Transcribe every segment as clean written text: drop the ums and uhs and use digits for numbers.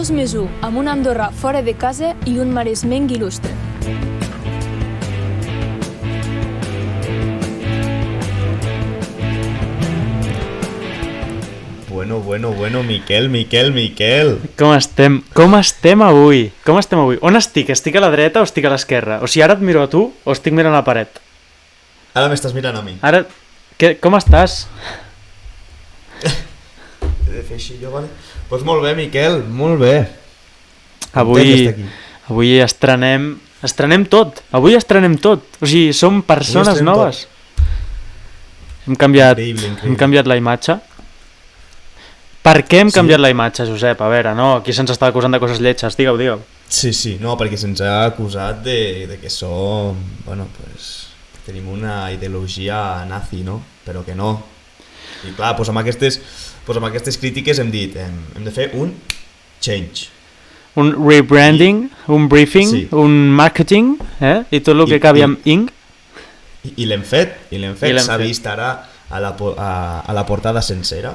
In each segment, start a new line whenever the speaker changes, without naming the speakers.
2+1, amb una Andorra fora de casa i un maresmenc il·lustre.
Bueno, Miquel.
Com estem avui? On estic? Estic a la dreta o estic a l'esquerra? O sigui, ara et miro a tu o estic mirant a la paret?
Ara m'estàs mirant a mi.
Ara, com estàs?
He de fer així jo, vale? Doncs molt bé, Miquel, molt bé.
Avui estrenem tot. Avui estrenem tot. O sigui, som persones noves. Hem canviat la imatge. Per què hem canviat la imatge, Josep? A veure, no? Aquí se'ns està acusant de coses lletges. Digueu.
Sí, no, perquè se'ns ha acusat de que som... Bueno, pues... Tenim una ideologia nazi, no? Però que no. I clar, doncs amb aquestes crítiques hem dit hem de fer un change.
Un rebranding, un briefing, sí. Un marketing, i tot el que acabi amb ing.
I l'hem fet. S'ha vist ara a la portada sencera,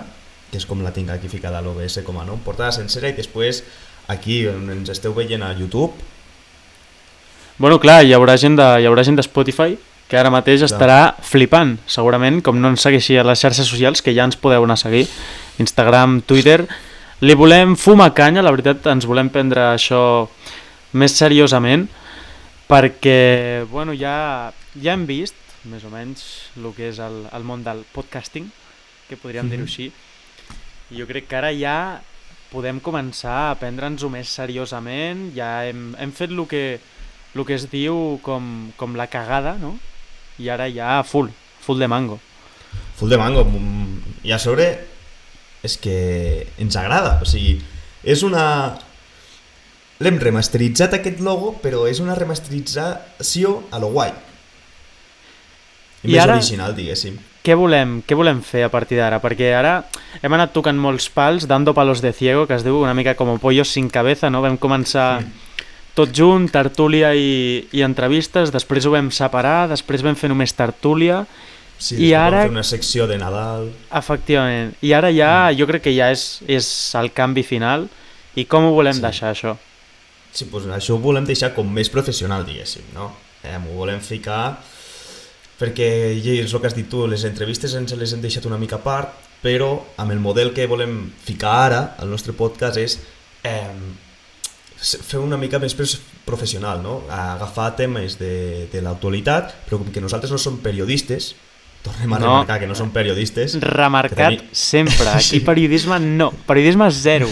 que és com la tinc aquí ficada a l'OBS com a nom, portada sencera, i després aquí on ens esteu veient a YouTube.
Bueno, clar, hi haurà gent de Spotify que ara mateix estarà flipant, segurament, com no ens segueixi a les xarxes socials, que ja ens podeu anar a seguir, Instagram, Twitter. Li volem fumar canya, la veritat, ens volem prendre això més seriosament, perquè, bueno, ja hem vist, més o menys, el que és el món del podcasting, que podríem dir-ho així. Jo crec que ara ja podem començar a prendre'ns-ho més seriosament, ja hem fet el que es diu com la cagada, no? I ara ja full de mango.
Full de mango, i a sobre és que ens agrada, o sigui, és una... L'hem remasteritzat aquest logo, però és una remasterització a lo guai. I més ara, original, diguéssim.
Què volem fer a partir d'ara? Perquè ara hem anat tocant molts pals, dando palos de ciego, que es diu una mica com pollos sin cabeza, no? Vam començar tot junt, tertúlia i entrevistes, després ho vam separar, després vam fer només tertúlia.
Sí, i ara vam fer una secció de Nadal.
Efectivament. I ara ja, jo crec que ja és el canvi final. I com ho volem deixar, això?
Sí, doncs això ho volem deixar com més professional, diguéssim, no? Ho volem ficar... Perquè és el que has dit tu, les entrevistes ens les hem deixat una mica a part, però amb el model que volem ficar ara al nostre podcast és fer una mica més professional, no? Agafar temes de l'actualitat, però com que nosaltres no som periodistes, tornem a remarcar que no som periodistes...
Remarcat sempre, aquí periodisme no, periodisme zero.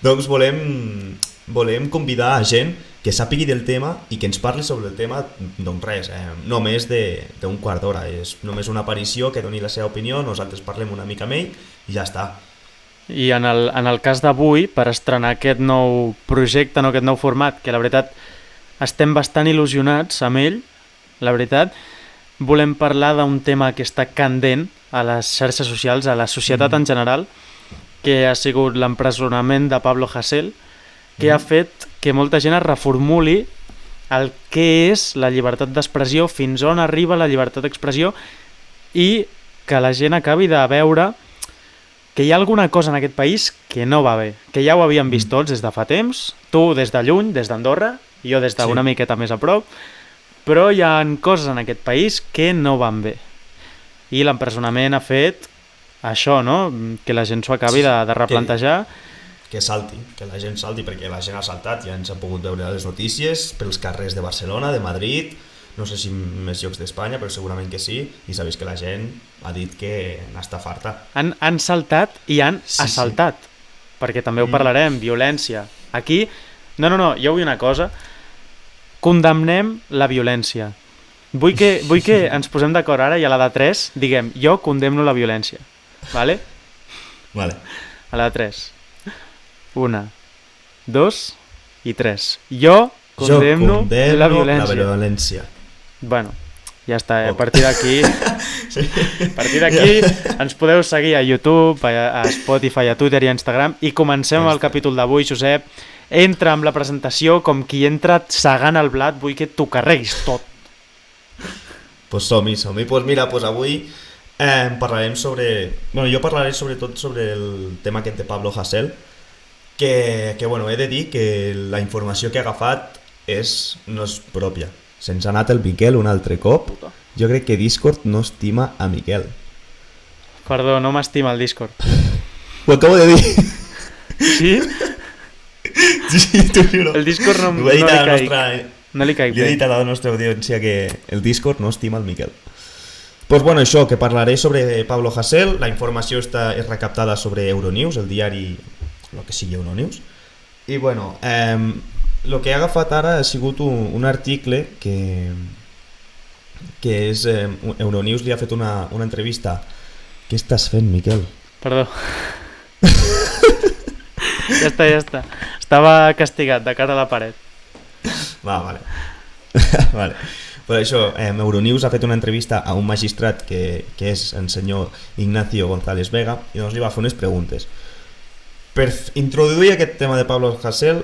Doncs volem convidar a gent que sàpigui del tema i que ens parli sobre el tema, doncs res, només d'un quart d'hora, és només una aparició que doni la seva opinió, nosaltres parlem una mica amb ell i ja està.
I en el cas d'avui, per estrenar aquest nou projecte, no, aquest nou format, que la veritat estem bastant il·lusionats amb ell, la veritat, volem parlar d'un tema que està candent a les xarxes socials, a la societat en general, que ha sigut l'empresonament de Pablo Hasél, que ha fet que molta gent es reformuli el que és la llibertat d'expressió, fins on arriba la llibertat d'expressió, i que la gent acabi de veure que hi ha alguna cosa en aquest país que no va bé, que ja ho havíem vist tots des de fa temps, tu des de lluny, des d'Andorra, i jo des d'una miqueta més a prop, però hi ha coses en aquest país que no van bé. I l'empresonament ha fet això, no? Que la gent s'ho acabi de replantejar.
Que la gent salti, perquè la gent ha saltat, ja ens han pogut veure les notícies pels carrers de Barcelona, de Madrid, no sé si més llocs d'Espanya, però segurament que sí, i sabeu que la gent ha dit que n'està farta.
Han saltat i han assaltat, perquè també ho parlarem, violència. Aquí, no, jo vull una cosa, condemnem la violència. Vull que ens posem d'acord ara i a la de 3 diguem, jo condemno la violència, vale?
Vale.
A la de 3. 1, 2 i 3. Jo condemno la violència. Bueno, ja està, a partir d'aquí ens podeu seguir a YouTube, a Spotify, a Twitter i a Instagram, i comencem amb el capítol d'avui. Josep, entra amb la presentació com qui entra segant el blat, vull que t'ho carreguis tot.
Pues som-hi. Pues mira, avui parlarem sobre... Bueno, jo parlaré sobretot sobre el tema aquest de Pablo Hasél, Bueno, he de dir que la informació que he agafat no és pròpia. Se'ns ha anat el Miquel un altre cop. Jo crec que Discord no estima a Miquel.
Perdó, no m'estima el Discord.
Ho acabo de dir.
Sí?
Sí, t'ho juro.
El Discord no
Ho he dit
li
a la
caic. No li caic
Li he
bé.
dit a la nostra audiència que el Discord no estima el Miquel. Pues bueno, això, que parlaré sobre Pablo Hasél. La informació és recaptada sobre Euronews, el diari, el que sigui Euronews. I bueno, el que he agafat ara ha sigut un article que és... Euronews li ha fet una entrevista. Què estàs fent, Miquel?
Perdó. Ja està. Estava castigat de cara a la paret.
Vale. Vale. Per això, Euronews ha fet una entrevista a un magistrat que és el senyor Ignacio González Vega i doncs li va fer unes preguntes. Per introduir aquest tema de Pablo Hasél,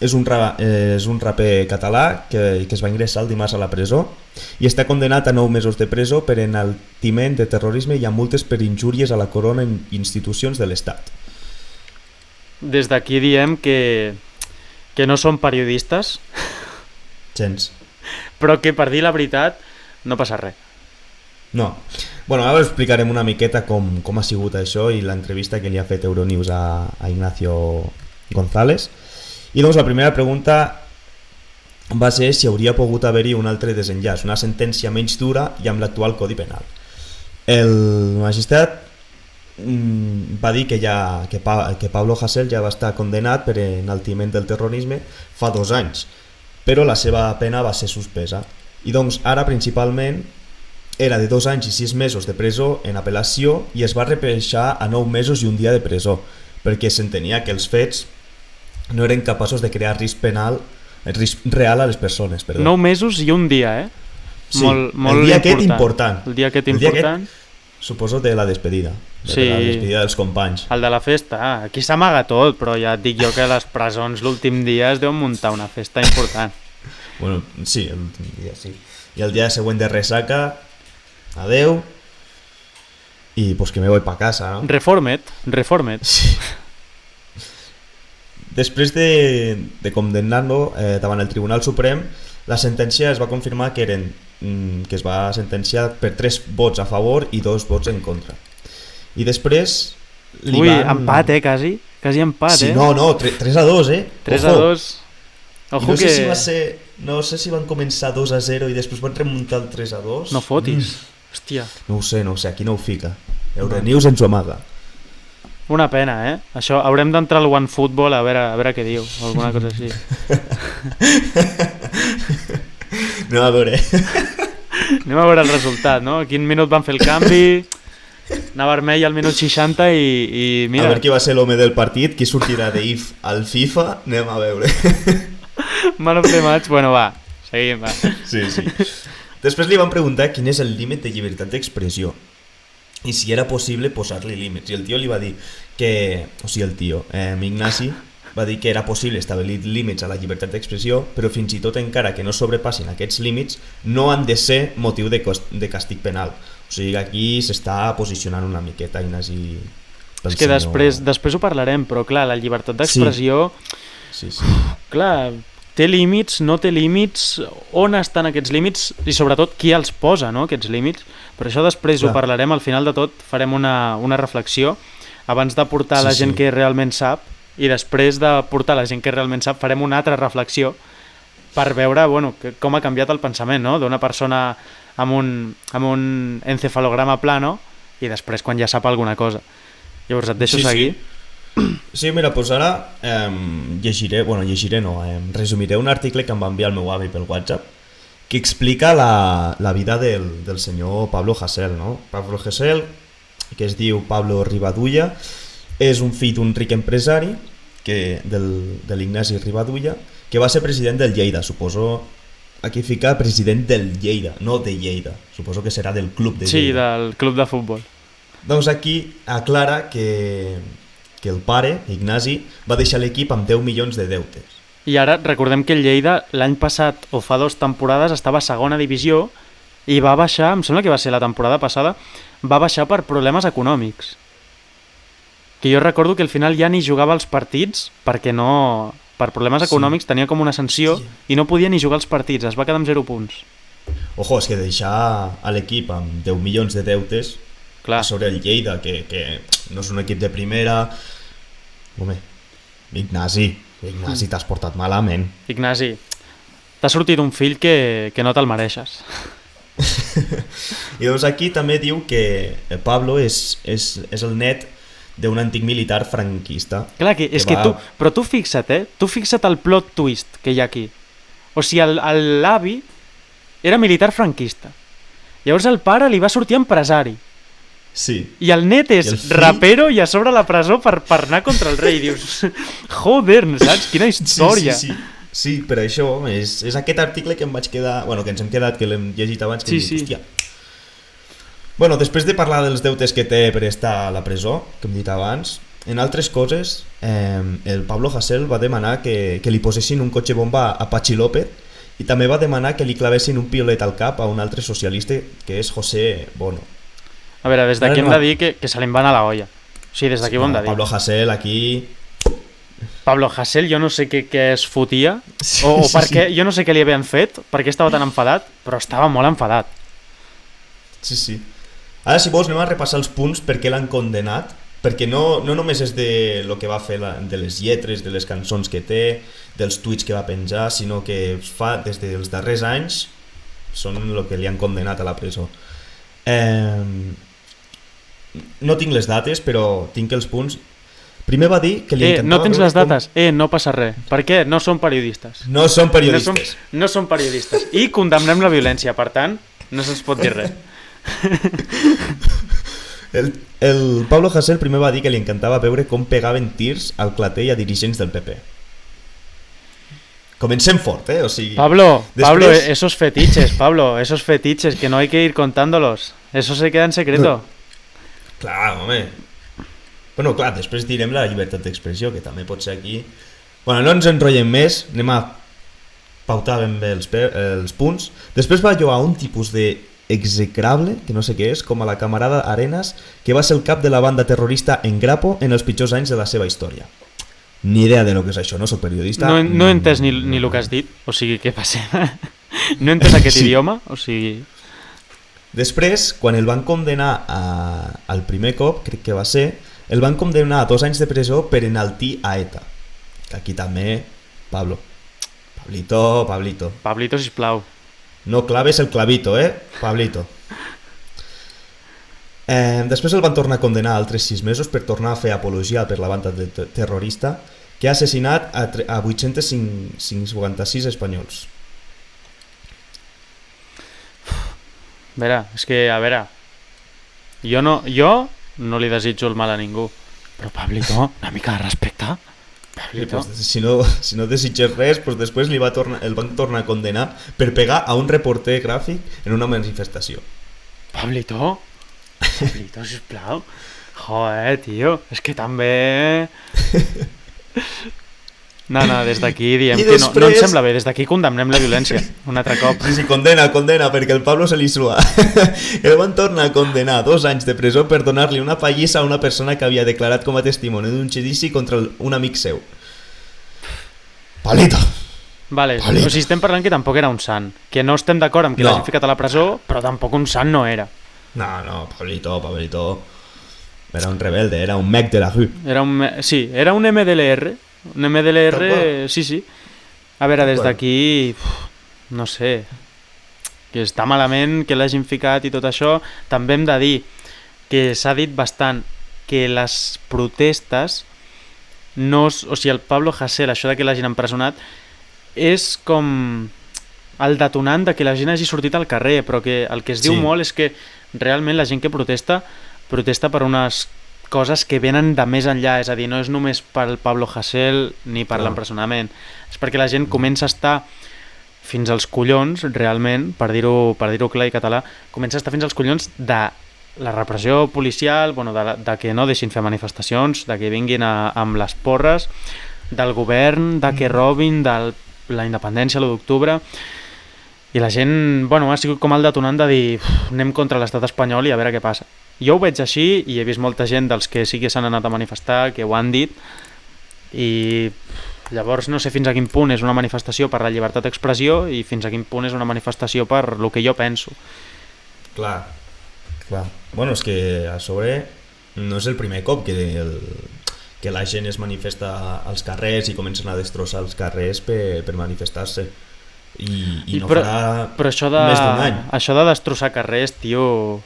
és un raper català que es va ingressar el dimarts a la presó i està condenat a 9 mesos de presó per enaltiment de terrorisme i a multes per injúries a la corona i institucions de l'Estat.
Des d'aquí diem que no som periodistes,
Gens.
però que per dir la veritat no passa res.
No. Bueno, ara explicarem una miqueta com ha sigut això i l'entrevista que li ha fet Euronews a Ignacio González. I doncs la primera pregunta va ser si hauria pogut haver-hi un altre desenllaç, una sentència menys dura i amb l'actual Codi Penal. El magistrat va dir que Pablo Hasél ja va estar condenat per enaltiment del terrorisme fa 2 anys, però la seva pena va ser suspesa. I doncs ara principalment era de 2 anys i 6 mesos de presó en apel·lació i es va repeixar a 9 mesos i un dia de presó, perquè s'entenia que els fets no eren capaços de crear risc real a les persones. Perdó.
9 mesos i un dia, eh?
Sí,
molt
el dia aquest important.
El dia aquest important.
Suposo de la despedida.
Sí.
La despedida dels companys.
El de la festa. Aquí s'amaga tot, però ja et dic jo que les presons l'últim dia es deuen muntar una festa important.
Bueno, sí, l'últim dia, sí. I el dia següent de ressaca, adeu, i pues que me voy pa casa, ¿no?
Reformed.
Sí. Després de condemnar-lo davant el Tribunal Suprem, la sentència es va confirmar que es va sentenciar per 3 vots a favor i 2 vots en contra. I després
empat, quasi empat,
sí, no, 3-2,
3-2. Ojo
no
que...
No sé si van començar 2-0 i després van remuntar el 3-2.
No fotis. Hòstia.
No ho sé, aquí no ho fica. Euronews ens ho amaga.
Una pena, Això, haurem d'entrar al OneFootball a veure què diu, o alguna cosa així.
No, a veure.
Anem a veure el resultat, no? A quin minut van fer el canvi, anar vermell al minut 60 i mira...
A veure qui va ser l'home del partit, qui sortirà d'IF al FIFA, anem a veure.
Man of the match, bueno, va, seguim, va.
Sí. Després li van preguntar quin és el límit de llibertat d'expressió i si era possible posar-li límits. I el tio li va dir que... O sigui, el tio, Ignasi, va dir que era possible establir límits a la llibertat d'expressió, però fins i tot encara que no sobrepassin aquests límits, no han de ser motiu de càstig penal. O sigui, aquí s'està posicionant una miqueta Ignasi...
És que després ho parlarem, però clar, la llibertat d'expressió...
Sí.
Clar, té límits, no té límits, on estan aquests límits i sobretot qui els posa, no, aquests límits. Per això després ho parlarem, al final de tot farem una reflexió abans de portar la gent que realment sap i després de portar la gent que realment sap farem una altra reflexió per veure com ha canviat el pensament, no? D'una persona amb un encefalograma plano i després quan ja sap alguna cosa. Llavors et deixo seguir.
Sí, mira, doncs ara resumiré un article que em va enviar el meu avi pel WhatsApp que explica la vida del senyor Pablo Hasél, no? Pablo Hasél, que es diu Pablo Rivadulla, és un fill d'un ric empresari de l'Ignasi Rivadulla, que va ser president del Lleida, suposo. Aquí fica president del Lleida, no de Lleida, suposo que serà del club de Lleida.
Sí, del club de futbol.
Doncs aquí aclara que el pare, Ignasi, va deixar l'equip amb 10 milions de deutes.
I ara recordem que el Lleida l'any passat o fa 2 temporades estava a segona divisió i va baixar, em sembla que va ser la temporada passada, va baixar per problemes econòmics. O que jo recordo que al final ja ni jugava els partits perquè no... Per problemes econòmics tenia com una sanció i no podia ni jugar els partits, es va quedar amb 0 punts.
Ojo, és que deixar a l'equip amb 10 milions de deutes
Clar.
sobre el Lleida, que no és un equip de primera... Home, Ignasi, t'has portat malament.
Ignasi, t'ha sortit un fill que no te'l mereixes.
I doncs aquí també diu que Pablo és el net d'un antic militar franquista.
Clar, és que tu... Però tu fixa't, Tu fixa't el plot twist que hi ha aquí. O sigui, l'avi era militar franquista. Llavors el pare li va sortir empresari.
Sí.
I el net és rapero i a sobre la presó per anar contra el rei. Dius, joder, saps? Quina història.
Sí, per això és aquest article que em vaig quedar... Bueno, que ens hem quedat, que l'hem llegit abans, que dic, hòstia. Bueno, després de parlar dels deutes que té per estar a la presó, que hem dit abans, en altres coses, el Pablo Hasél va demanar que li posessin un cotxe bomba a Pachi López i també va demanar que li clavessin un piolet al cap a un altre socialista que és José Bono.
A veure, des d'aquí hem de dir que se li va anar la olla. O sigui, des d'aquí ho hem de dir.
Pablo Hasél aquí...
Pablo Hasél, jo no sé què es fotia, o per què, jo no sé què li havien fet, per què estava tan enfadat, però estava molt enfadat.
Sí. Ara, si vols, anem a repassar els punts per què l'han condenat, perquè no només és de lo que va fer de les lletres, de les cançons que té, dels tuits que va penjar, sinó que fa des dels darrers anys són el que li han condenat a la presó. No tinc les dates, però tinc els punts. Primer va dir que li encantava...
No tens les dates? No passa res. Per què? No són periodistes.
No són periodistes.
No són periodistes. I condemnem la violència, per tant, no se'ns pot dir res.
El Pablo Hasél primer va dir que li encantava veure com pegaven tirs al clatell a dirigents del PP. Comencem fort, o sigui...
Pablo, esos fetiches, esos fetiches, que no hay que ir contándolos. Eso se queda en secreto.
Clar, home. Bueno, clar, després direm la llibertat d'expressió, que també pot ser aquí... Bueno, no ens enrotllem més, anem a pautar ben bé els punts. Després va lloar un tipus de execrable, que no sé què és, com a la camarada Arenas, que va ser el cap de la banda terrorista en Grapo en els pitjors anys de la seva història. Ni idea de lo que és això, no soc periodista.
No he entès ni el que has dit, o sigui, què passa? No he entès aquest idioma, o sigui...
Després, quan el van condenar al primer cop, crec que va ser, el van condenar a 2 anys de presó per enaltir a ETA. Que aquí també, Pablito, sisplau. No claves el clavito, Pablito. Després el van tornar a condenar altres 6 mesos per tornar a fer apologia per la banda terrorista que ha assassinat a 856 espanyols.
A veure, jo no li desitjo el mal a ningú, però Pablito, una mica de respecte. Pablito.
Si no desitges res, pues després el van tornar a condenar per pegar a un reporter gràfic en una manifestació.
Pablito, sisplau. Joder, tio, és que també... No, des d'aquí diem que no ens sembla bé, des d'aquí condemnem la violència un altre cop.
Sí, condena, perquè el Pablo se li sua. El van tornar a condenar 2 anys de presó per donar-li una pallissa a una persona que havia declarat com a testimoni d'un judici contra un amic seu. Pablito.
Vale, o sigui, estem parlant que tampoc era un sant, que no estem d'acord amb que l'hagin ficat a la presó, però tampoc un sant no era.
No, Pablito. Era un rebelde, era un mec de la rue.
Era un MDLR. Un MDLR, sí. A veure, des d'aquí, no sé, que està malament que l'hagin ficat i tot això. També hem de dir que s'ha dit bastant que les protestes, o sigui, el Pablo Hasél, això de que l'hagin empresonat, és com el detonant de que la gent hagi sortit al carrer, però que el que es diu molt és que realment la gent que protesta per unes coses que venen de més enllà, és a dir, no és només pel Pablo Hasél ni per l'empresonament, és perquè la gent comença a estar fins als collons, realment, per dir-ho clar i català, comença a estar fins als collons de la repressió policial, de que no deixin fer manifestacions, de que vinguin amb les porres, del govern, de que robin, de la independència, l'1 d'octubre, I la gent, bueno, ha sigut com el detonant de dir anem contra l'estat espanyol i a veure què passa. Jo ho veig així i he vist molta gent dels que sí que s'han anat a manifestar, que ho han dit, i llavors no sé fins a quin punt és una manifestació per la llibertat d'expressió i fins a quin punt és una manifestació per el que jo penso.
Clar. Bueno, és que a sobre no és el primer cop que la gent es manifesta als carrers i comencen a destrossar els carrers per manifestar-se. I no farà
però
més d'un any.
Això de destrossar carrers, tio...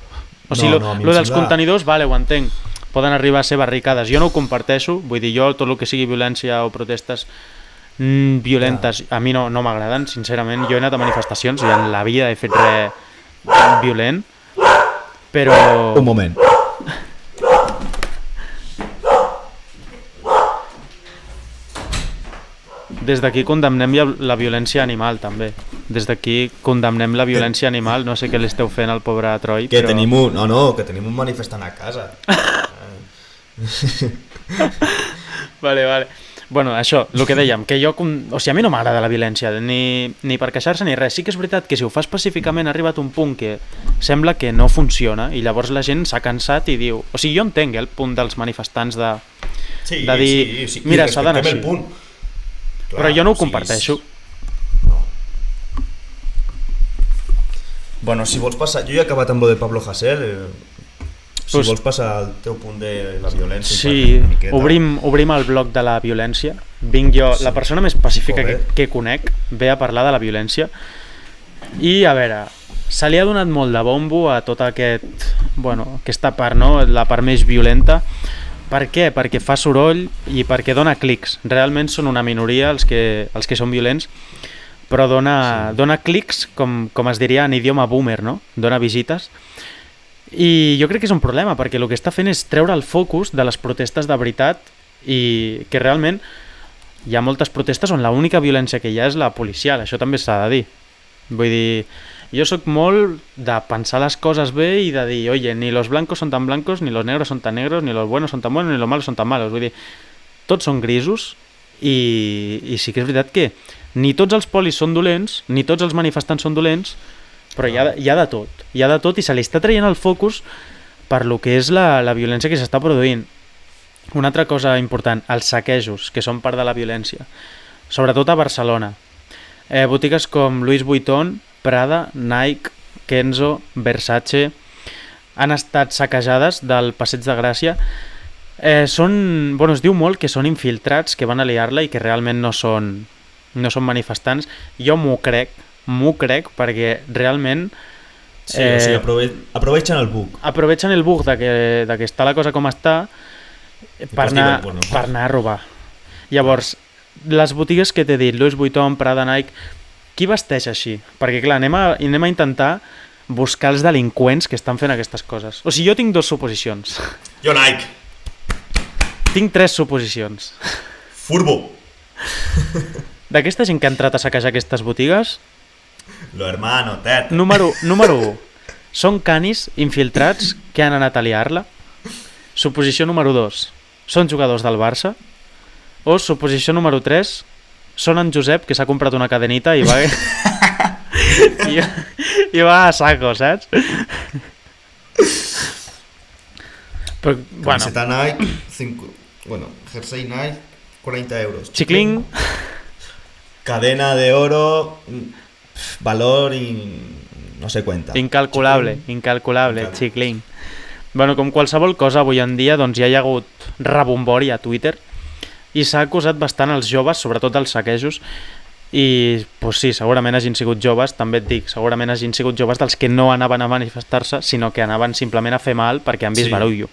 O sigui, lo dels contenidors, vale, ho entenc. Poden arribar a ser barricades. Jo no ho comparteixo, vull dir, jo tot el que sigui violència o protestes violentes, a mi no m'agraden, sincerament. Jo he anat a manifestacions i en la vida he fet res violent, però...
Un moment.
Des d'aquí condemnem la violència animal, també. Des d'aquí condemnem la violència animal. No sé què li esteu fent al pobre Troy,
que
però...
que tenim un manifestant a casa.
Vale. Bueno, això, el que dèiem, que jo... O sigui, a mi no m'agrada la violència, ni per queixar-se ni res. Sí que és veritat que si ho fas pacíficament ha arribat un punt que sembla que no funciona i llavors la gent s'ha cansat i diu... O sigui, jo entenc el punt dels manifestants de dir...
Sí,
mira, s'ha d'anar així.
Clar,
però jo no ho comparteixo.
No. Bueno, si vols passar... Jo he acabat amb lo de Pablo Hasél. Si vols passar al teu punt de la violència...
Sí, obrim el bloc de la violència. Vinc jo, la persona més pacífica que conec, ve a parlar de la violència. I, a veure, se li ha donat molt de bombo a tot aquesta part, no? La part més violenta. Per què? Perquè fa soroll i perquè dona clics. Realment són una minoria els que són violents, però dona clics, com es diria en idioma boomer, no? Dona visites. I jo crec que és un problema, perquè el que està fent és treure el focus de les protestes de veritat i que realment hi ha moltes protestes on l'única violència que hi ha és la policial, això també s'ha de dir. Vull dir, jo sóc molt de pensar les coses bé i de dir, oye, ni los blancos son tan blancos, ni los negros son tan negros, ni los buenos son tan buenos, ni los malos son tan malos. Vull dir, tots són grisos i sí que és veritat que ni tots els polis són dolents, ni tots els manifestants són dolents, però hi ha de tot i se li està traient el focus per lo que és la violència que s'està produint. Una altra cosa important, els saquejos, que són part de la violència, sobretot a Barcelona. Botigues com Louis Vuitton, Prada, Nike, Kenzo, Versace han estat saquejades del Passeig de Gràcia. Es diu molt que són infiltrats, que van a liar-la i que realment no són manifestants. Jo m'ho crec perquè realment...
Sí, o sigui, aprovechen el bug.
Aprovechen el bug de que està la cosa com està per anar a robar. Llavors, les botigues que t'he dit, Louis Vuitton, Prada, Nike, qui vesteix així? Perquè clar, anem a intentar buscar els delinqüents que estan fent aquestes coses. O sigui, jo tinc 2 suposicions.
Jo Nike.
Tinc 3 suposicions.
Furbo.
D'aquesta gent que ha entrat a saquejar aquestes botigues...
Lo hermano, teta.
Número 1. Són canis infiltrats que han anat a liar-la. Suposició número 2. Són jugadors del Barça. O suposició número 3. Són en Josep, que s'ha comprat una cadenita i va... I va a saco, saps? Però,
camiseta Nike, jersey Nike, 40 euros.
Xicling.
Cadena de oro, valor no sé cuenta.
Incalculable, xicling. Bueno, com qualsevol cosa avui en dia, doncs ja hi ha hagut rebombori a Twitter i s'ha acusat bastant els joves, sobretot els saquejos, i pues sí, segurament hagin sigut joves, també et dic, segurament hagin sigut joves dels que no anaven a manifestar-se, sinó que anaven simplement a fer mal perquè han vist barullo.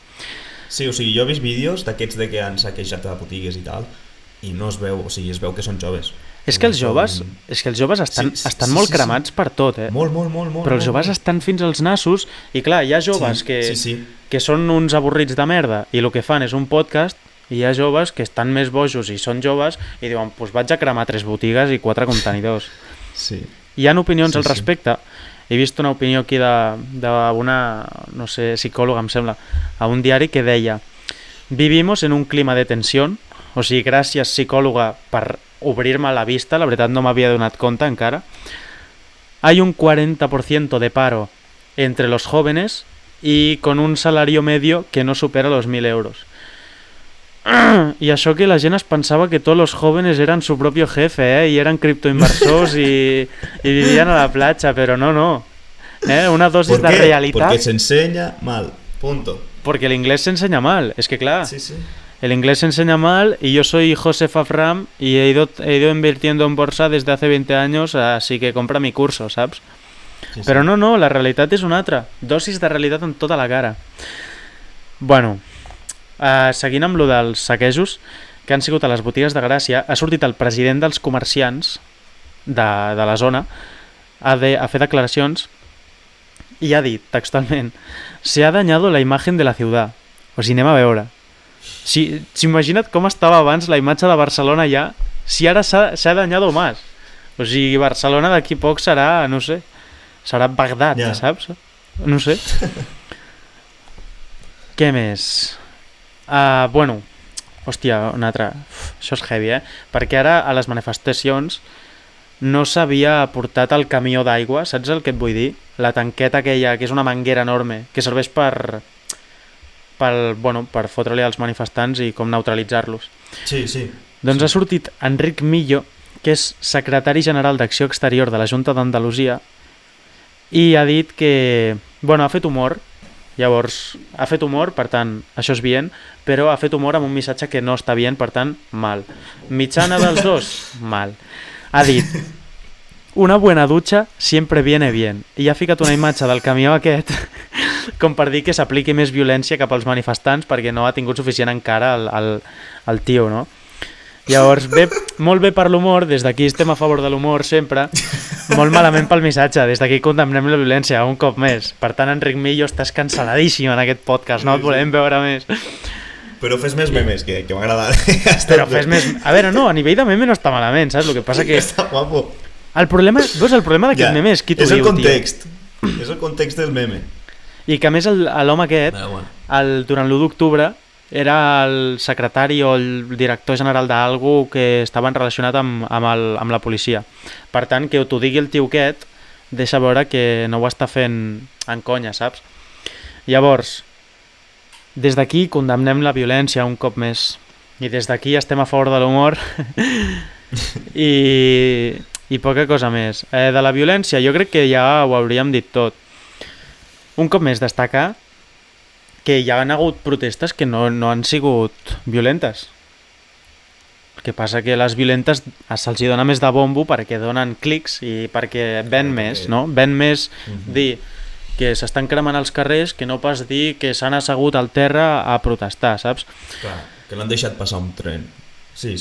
Sí, o sigui, jo he vist vídeos d'aquests de que han saquejat a botigues i tal, i no es veu, o sigui, es veu que són joves.
És que els joves estan molt cremats per tot,
Molt.
Però els joves estan fins als nassos i clar, hi ha joves que són uns avorrits de merda i el que fan és un podcast i hi ha joves que estan més bojos i són joves i diuen, doncs vaig a cremar 3 botigues i 4 contenidors.
Sí.
Hi ha opinions al respecte. He vist una opinió aquí d'una, no sé, psicòloga, em sembla, a un diari que deia: vivimos en un clima de tensión. O sigui, gràcies, psicòloga, per obrir-me la vista, la veritat no m'havia donat compte encara. hay un 40% de paro entre los jóvenes y con un salario medio que no supera los 1.000 euros. Y això que la gent es pensava que tots els jóvenes eren su propio jefe, i eren criptoinversors i vivien a la platja, però no. Una dosis de realitat.
Porque se enseña mal, punto.
Porque el inglés se enseña mal, es que claro.
Sí.
El inglés se enseña mal y yo soy Josef Afram y he ido invirtiendo en bolsa desde hace 20 años, así que compra mi curso, ¿sabes? Sí. Però no, la realitat és una altra. Dosis de realitat en tota la cara. Bueno, seguint amb lo dels saquejos que han sigut a les botigues de Gràcia, ha sortit el president dels comerciants de la zona a fer declaracions i ha dit textualment: se ha dañado la imagen de la ciudad. O sigui, anem a veure. Si imagina't com estava abans la imatge de Barcelona ja, si ara s'ha dañado más. O sigui, Barcelona d'aquí poc serà, no sé, serà Bagdad, yeah. Saps? No sé. Què més? Bueno, hòstia, un altre. Això és heavy, perquè ara a les manifestacions no s'havia portat el camió d'aigua, saps el que et vull dir? La tanqueta aquella, que és una manguera enorme, que serveix per fotre-li als manifestants i com neutralitzar-los.
Sí.
Doncs ha sortit Enric Millo, que és secretari general d'Acció Exterior de la Junta d'Andalusia, i ha dit que, ha fet humor. Llavors, ha fet humor, per tant, això és bien, però ha fet humor amb un missatge que no està bien, per tant, mal. Mitjana dels dos, mal. Ha dit: una buena ducha siempre viene bien. I ha ficat una imatge del camió aquest com per dir que s'apliqui més violència cap als manifestants perquè no ha tingut suficient encara el tio, no? Llavors, molt bé per l'humor, des d'aquí estem a favor de l'humor sempre, molt malament pel missatge, des d'aquí condemnem la violència un cop més. Per tant, Enric Millo, estàs canceladíssim en aquest podcast, no et volem veure més.
Però fes més memes, que m'ha agradat.
Però fes més... A veure, no, a nivell de meme no està malament, saps? El que passa que...
Està guapo.
El problema d'aquest meme és qui t'ho diu,
és el context. És el context del meme.
I que a més l'home aquest, durant l'1 d'octubre, era el secretari o el director general d'algú que estaven relacionat amb la policia. Per tant, que t'ho digui el tio aquest, deixa veure que no ho està fent en conya, saps? Llavors, des d'aquí condemnem la violència un cop més. I des d'aquí estem a favor de l'humor. I poca cosa més. De la violència, jo crec que ja ho hauríem dit tot. Un cop més destacar que hi ha hagut protestes que no han sigut violentes. El que passa que les violentes se'ls dona més de bombo perquè donen clics i perquè ven més, no? Ven més dir que s'estan cremant els carrers que no pas dir que s'han assegut al terra a protestar, saps?
Clar, que l'han deixat passar un tren. Sí.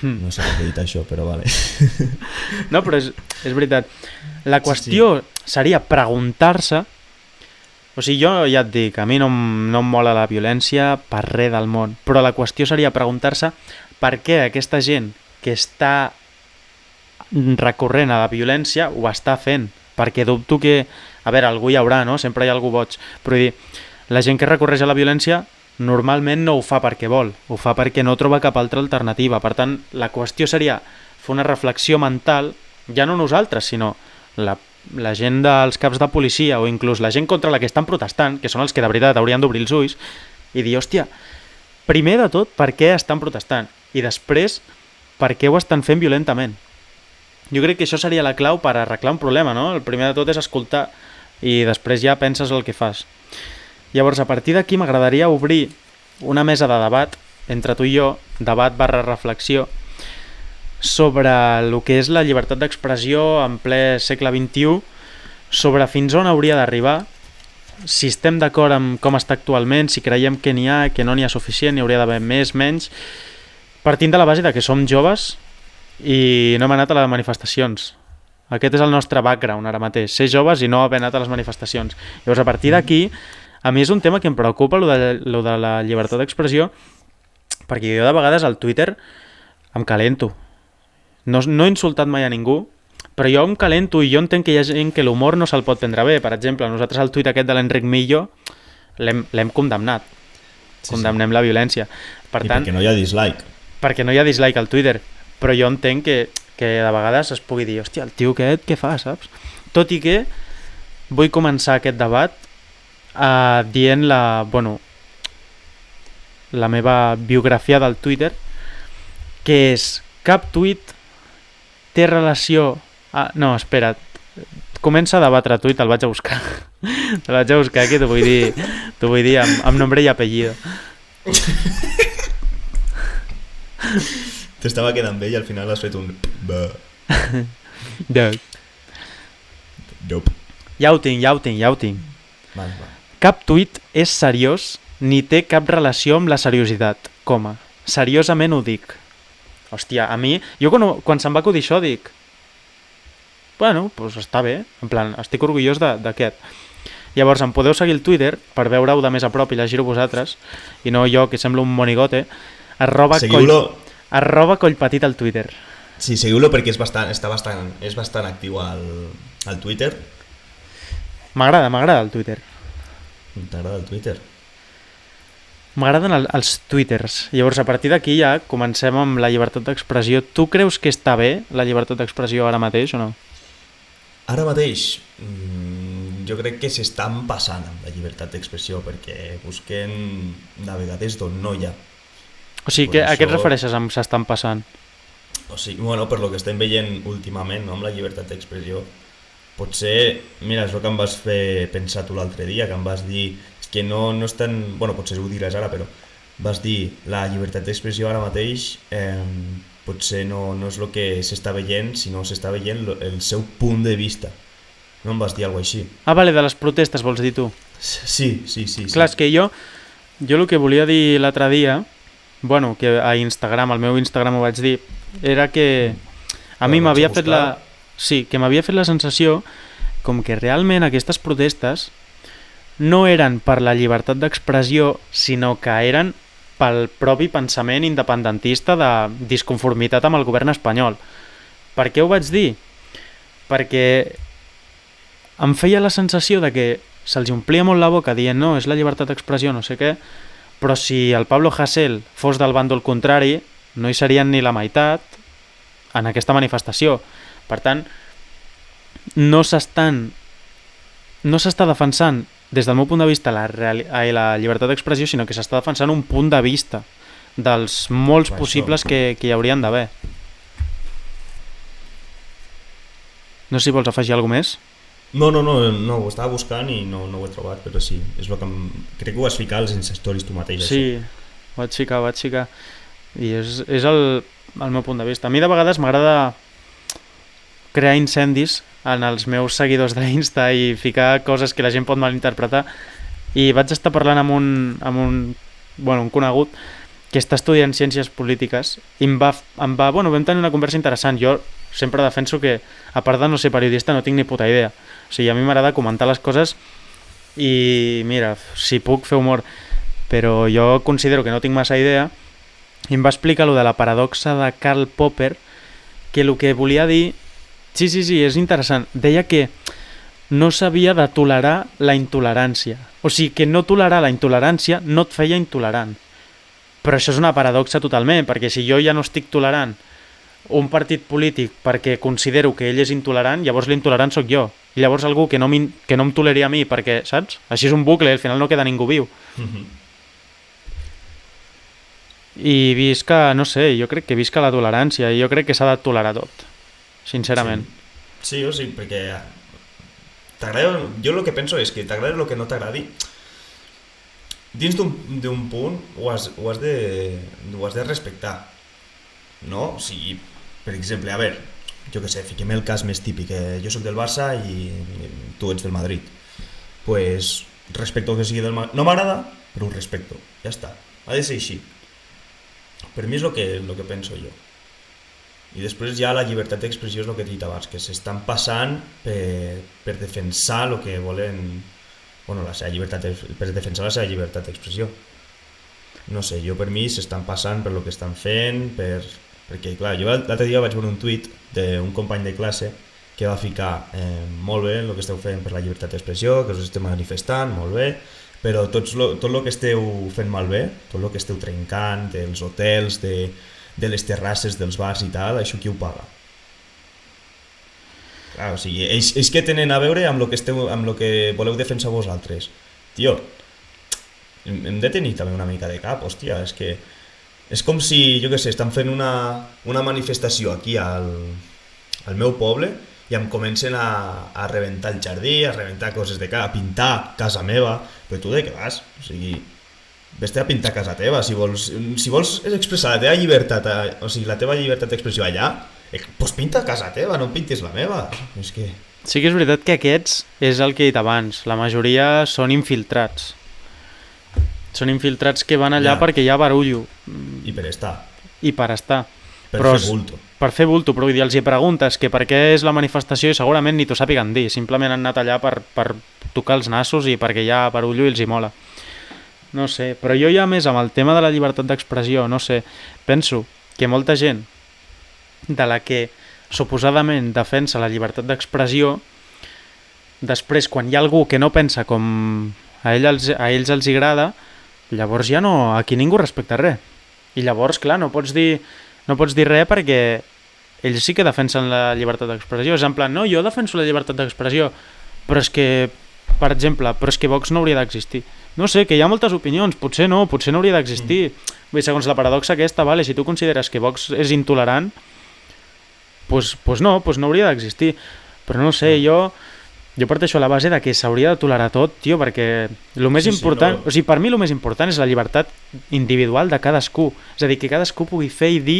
No sé què he dit això, però vale.
No, però és veritat. La qüestió seria preguntar-se. O sigui, jo ja et dic, a mi no em mola la violència per res del món, però la qüestió seria preguntar-se per què aquesta gent que està recorrent a la violència ho està fent, perquè dubto que... A veure, algú hi haurà, no? Sempre hi ha algú boig, però dir, la gent que recorreix a la violència normalment no ho fa perquè vol, ho fa perquè no troba cap altra alternativa. Per tant, la qüestió seria fer una reflexió mental, ja no nosaltres, sinó la gent dels caps de policia o inclús la gent contra la que estan protestant, que són els que de veritat haurien d'obrir els ulls i dir, hòstia, primer de tot, per què estan protestant? I després, per què ho estan fent violentament? Jo crec que això seria la clau per arreglar un problema, no? El primer de tot és escoltar i després ja penses el que fas. Llavors, a partir d'aquí m'agradaria obrir una mesa de debat entre tu i jo, debat / reflexió, sobre el que és la llibertat d'expressió en ple segle XXI, sobre fins on hauria d'arribar, si estem d'acord amb com està actualment, si creiem que n'hi ha, que no n'hi ha suficient, n'hi hauria d'haver més, menys, partint de la base de que som joves i no hem anat a les manifestacions. Aquest és el nostre background ara mateix, ser joves i no haver anat a les manifestacions. Llavors, a partir d'aquí, a mi és un tema que em preocupa, lo de la llibertat d'expressió, perquè jo de vegades al Twitter em calento. No he insultat mai a ningú, però jo em calento i jo entenc que hi ha gent que l'humor no se'l pot prendre bé. Per exemple, nosaltres al tuit aquest de l'Enric Millo l'hem condemnat. Condemnem la violència. Per tant,
perquè no hi ha dislike.
Perquè no hi ha dislike al Twitter. Però jo entenc que que de vegades es pugui dir, hòstia, el tio aquest què fa, saps? Tot i que vull començar aquest debat dient la meva biografia del Twitter, que és cap tuit té relació... no, espera't, comença a debatre tuit, el vaig a buscar. Te'l vaig a buscar aquí, t'ho vull dir amb nombre i apellido.
T'estava quedant bé i al final has fet un... Nope.
Ja ho tinc.
Va.
Cap tuit és seriós ni té cap relació amb la seriositat, coma. Seriosament ho dic. Hòstia, a mi... Jo quan se'm va acudir això dic... Bueno, doncs està bé. En plan, estic orgullós d'aquest. Llavors, em podeu seguir el Twitter per veure-ho de més a prop i llegir-ho vosaltres, i no jo, que sembla un monigote.
Seguiu-lo.
@collpetit al Twitter.
Sí, seguiu-lo perquè és bastant actiu al Twitter.
M'agrada el Twitter.
T'agrada el Twitter?
M'agraden els twitters. Llavors, a partir d'aquí ja comencem amb la llibertat d'expressió. Tu creus que està bé la llibertat d'expressió ara mateix o no?
Ara mateix, jo crec que s'estan passant amb la llibertat d'expressió perquè busquen de vegades d'on no hi ha.
O sigui, a què et refereixes amb s'estan passant?
O sigui, bueno, per lo que estem veient últimament, no, amb la llibertat d'expressió, potser, mira, és el que em vas fer pensar tu l'altre dia, que em vas dir que no estan... Bueno, potser ho diràs ara, però vas dir la llibertat d'expressió ara mateix potser no és el que s'està veient, sinó s'està veient el seu punt de vista. No em vas dir alguna cosa així?
Vale, de les protestes vols dir tu?
Sí.
Clar, és que jo el que volia dir l'altre dia, bueno, que a Instagram, al meu Instagram ho vaig dir, era que a mi m'havia fet la... Sí, que m'havia fet la sensació com que realment aquestes protestes no eren per la llibertat d'expressió, sinó que eren pel propi pensament independentista de disconformitat amb el govern espanyol. Per què ho vaig dir? Perquè em feia la sensació de que se'ls omplia molt la boca dient no, és la llibertat d'expressió, no sé què, però si el Pablo Hasél fos del bàndol contrari, no hi serien ni la meitat en aquesta manifestació. Per tant, no s'està defensant des del meu punt de vista la llibertat d'expressió, sinó que s'està defensant un punt de vista dels molts possibles que hi haurien d'haver. No sé si vols afegir alguna més.
No, ho estava buscant i no ho he trobat, però sí, és el que crec que ho vas ficar als Insta Stories tu mateix.
Sí, ho vaig ficar. I és el meu punt de vista. A mi de vegades m'agrada crear incendis en els meus seguidors d'Insta i ficar coses que la gent pot malinterpretar, i vaig estar parlant amb un conegut que està estudiant ciències polítiques i vam tenir una conversa interessant. Jo sempre defenso que, a part de no ser periodista, no tinc ni puta idea. O sigui, a mi m'agrada comentar les coses i, mira, si puc fer humor, però jo considero que no tinc massa idea, i em va explicar lo de la paradoxa de Karl Popper, que el que volia dir... Sí, és interessant. Deia que no s'havia de tolerar la intolerància. O sigui, que no tolerar la intolerància no et feia intolerant. Però això és una paradoxa totalment, perquè si jo ja no estic tolerant un partit polític perquè considero que ell és intolerant, llavors l'intolerant sóc jo. I llavors algú que no em toleri a mi perquè, saps? Així és un bucle, al final no queda ningú viu. I visca, no sé, jo crec que visca la tolerància, i jo crec que s'ha de tolerar tot, sincerament.
Sí, o sigui, perquè t'agrada... Jo el que penso és que t'agrada el que no t'agradi, dins d'un punt ho has de respectar, no? O sigui, per exemple, a veure, jo què sé, fiquem el cas més típic, jo soc del Barça i tu ets del Madrid, pues respecto que sigui del Madrid, no m'agrada, però ho respecto, ja està, ha de ser així. Per mi és el que penso jo. I després ja la llibertat d'expressió és el que he dit abans, que s'estan passant per defensar el que volen, bueno, la seva llibertat, per defensar la seva llibertat d'expressió. No sé, jo per mi s'estan passant per el que estan fent, perquè clar, jo l'altre dia vaig veure un tuit d'un company de classe que va ficar molt bé el que esteu fent per la llibertat d'expressió, que us esteu manifestant, molt bé, però tot el que esteu fent malbé, tot el que esteu trencant, dels hotels, de les terrasses, dels bars i tal, això qui ho paga? Clar, o sigui, ells que tenen a veure amb lo que voleu defensar vosaltres. Tio, hem de tenir també una mica de cap, hòstia, és que és com si, jo què sé, estan fent una manifestació aquí al meu poble i em comencen a rebentar el jardí, a rebentar coses de casa, a pintar casa meva, però tu de què vas? O sigui, vés a pintar casa teva, si vols expressar la teva llibertat, o sigui, la teva llibertat d'expressió allà, doncs pinta casa teva, no pintis la meva. És que...
Sí que és veritat que aquests, és el que he dit abans, la majoria són infiltrats. Són infiltrats que van allà perquè hi ha barullo.
I per estar.
I per estar.
Per fer bulto.
Per fer bulto, però vull dir, els hi preguntes que per què és la manifestació i segurament ni t'ho sàpiguen dir, simplement han anat allà per tocar els nassos i perquè hi ha barullo i els hi mola. No sé, però jo ja més amb el tema de la llibertat d'expressió, no sé, penso que molta gent de la que suposadament defensa la llibertat d'expressió, després quan hi ha algú que no pensa com a ells els agrada, llavors ja no, aquí ningú respecta res. I llavors, clar, no pots dir res perquè ells sí que defensen la llibertat d'expressió. És en plan, no, jo defenso la llibertat d'expressió, però és que, per exemple, Vox no hauria d'existir. No sé, que hi ha moltes opinions, potser no hauria d'existir. Vull dir, segons la paradoxa aquesta, vale, si tu consideres que Vox és intolerant, pues no hauria d'existir. Però no sé, jo parteixo a la base de que s'hauria de tolerar tot, tio, perquè el més important, o sigui, per mi el més important és la llibertat individual de cadascú. És a dir, que cadascú pugui fer i dir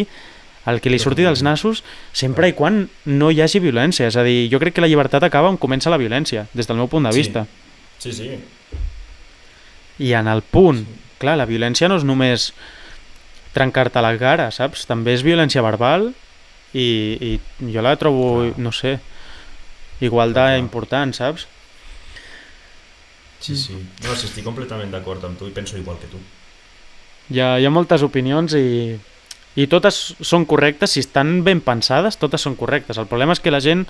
el que li surti dels nassos sempre i quan no hi hagi violència. És a dir, jo crec que la llibertat acaba on comença la violència, des del meu punt de vista.
Sí.
I en el punt, clar, la violència no és només trencar-te la cara, saps? També és violència verbal i jo la trobo, no sé, igual d'important, saps?
Sí. No, sí, estic completament d'acord amb tu i penso igual que tu.
Hi ha moltes opinions i totes són correctes, si estan ben pensades, totes són correctes. El problema és que la gent,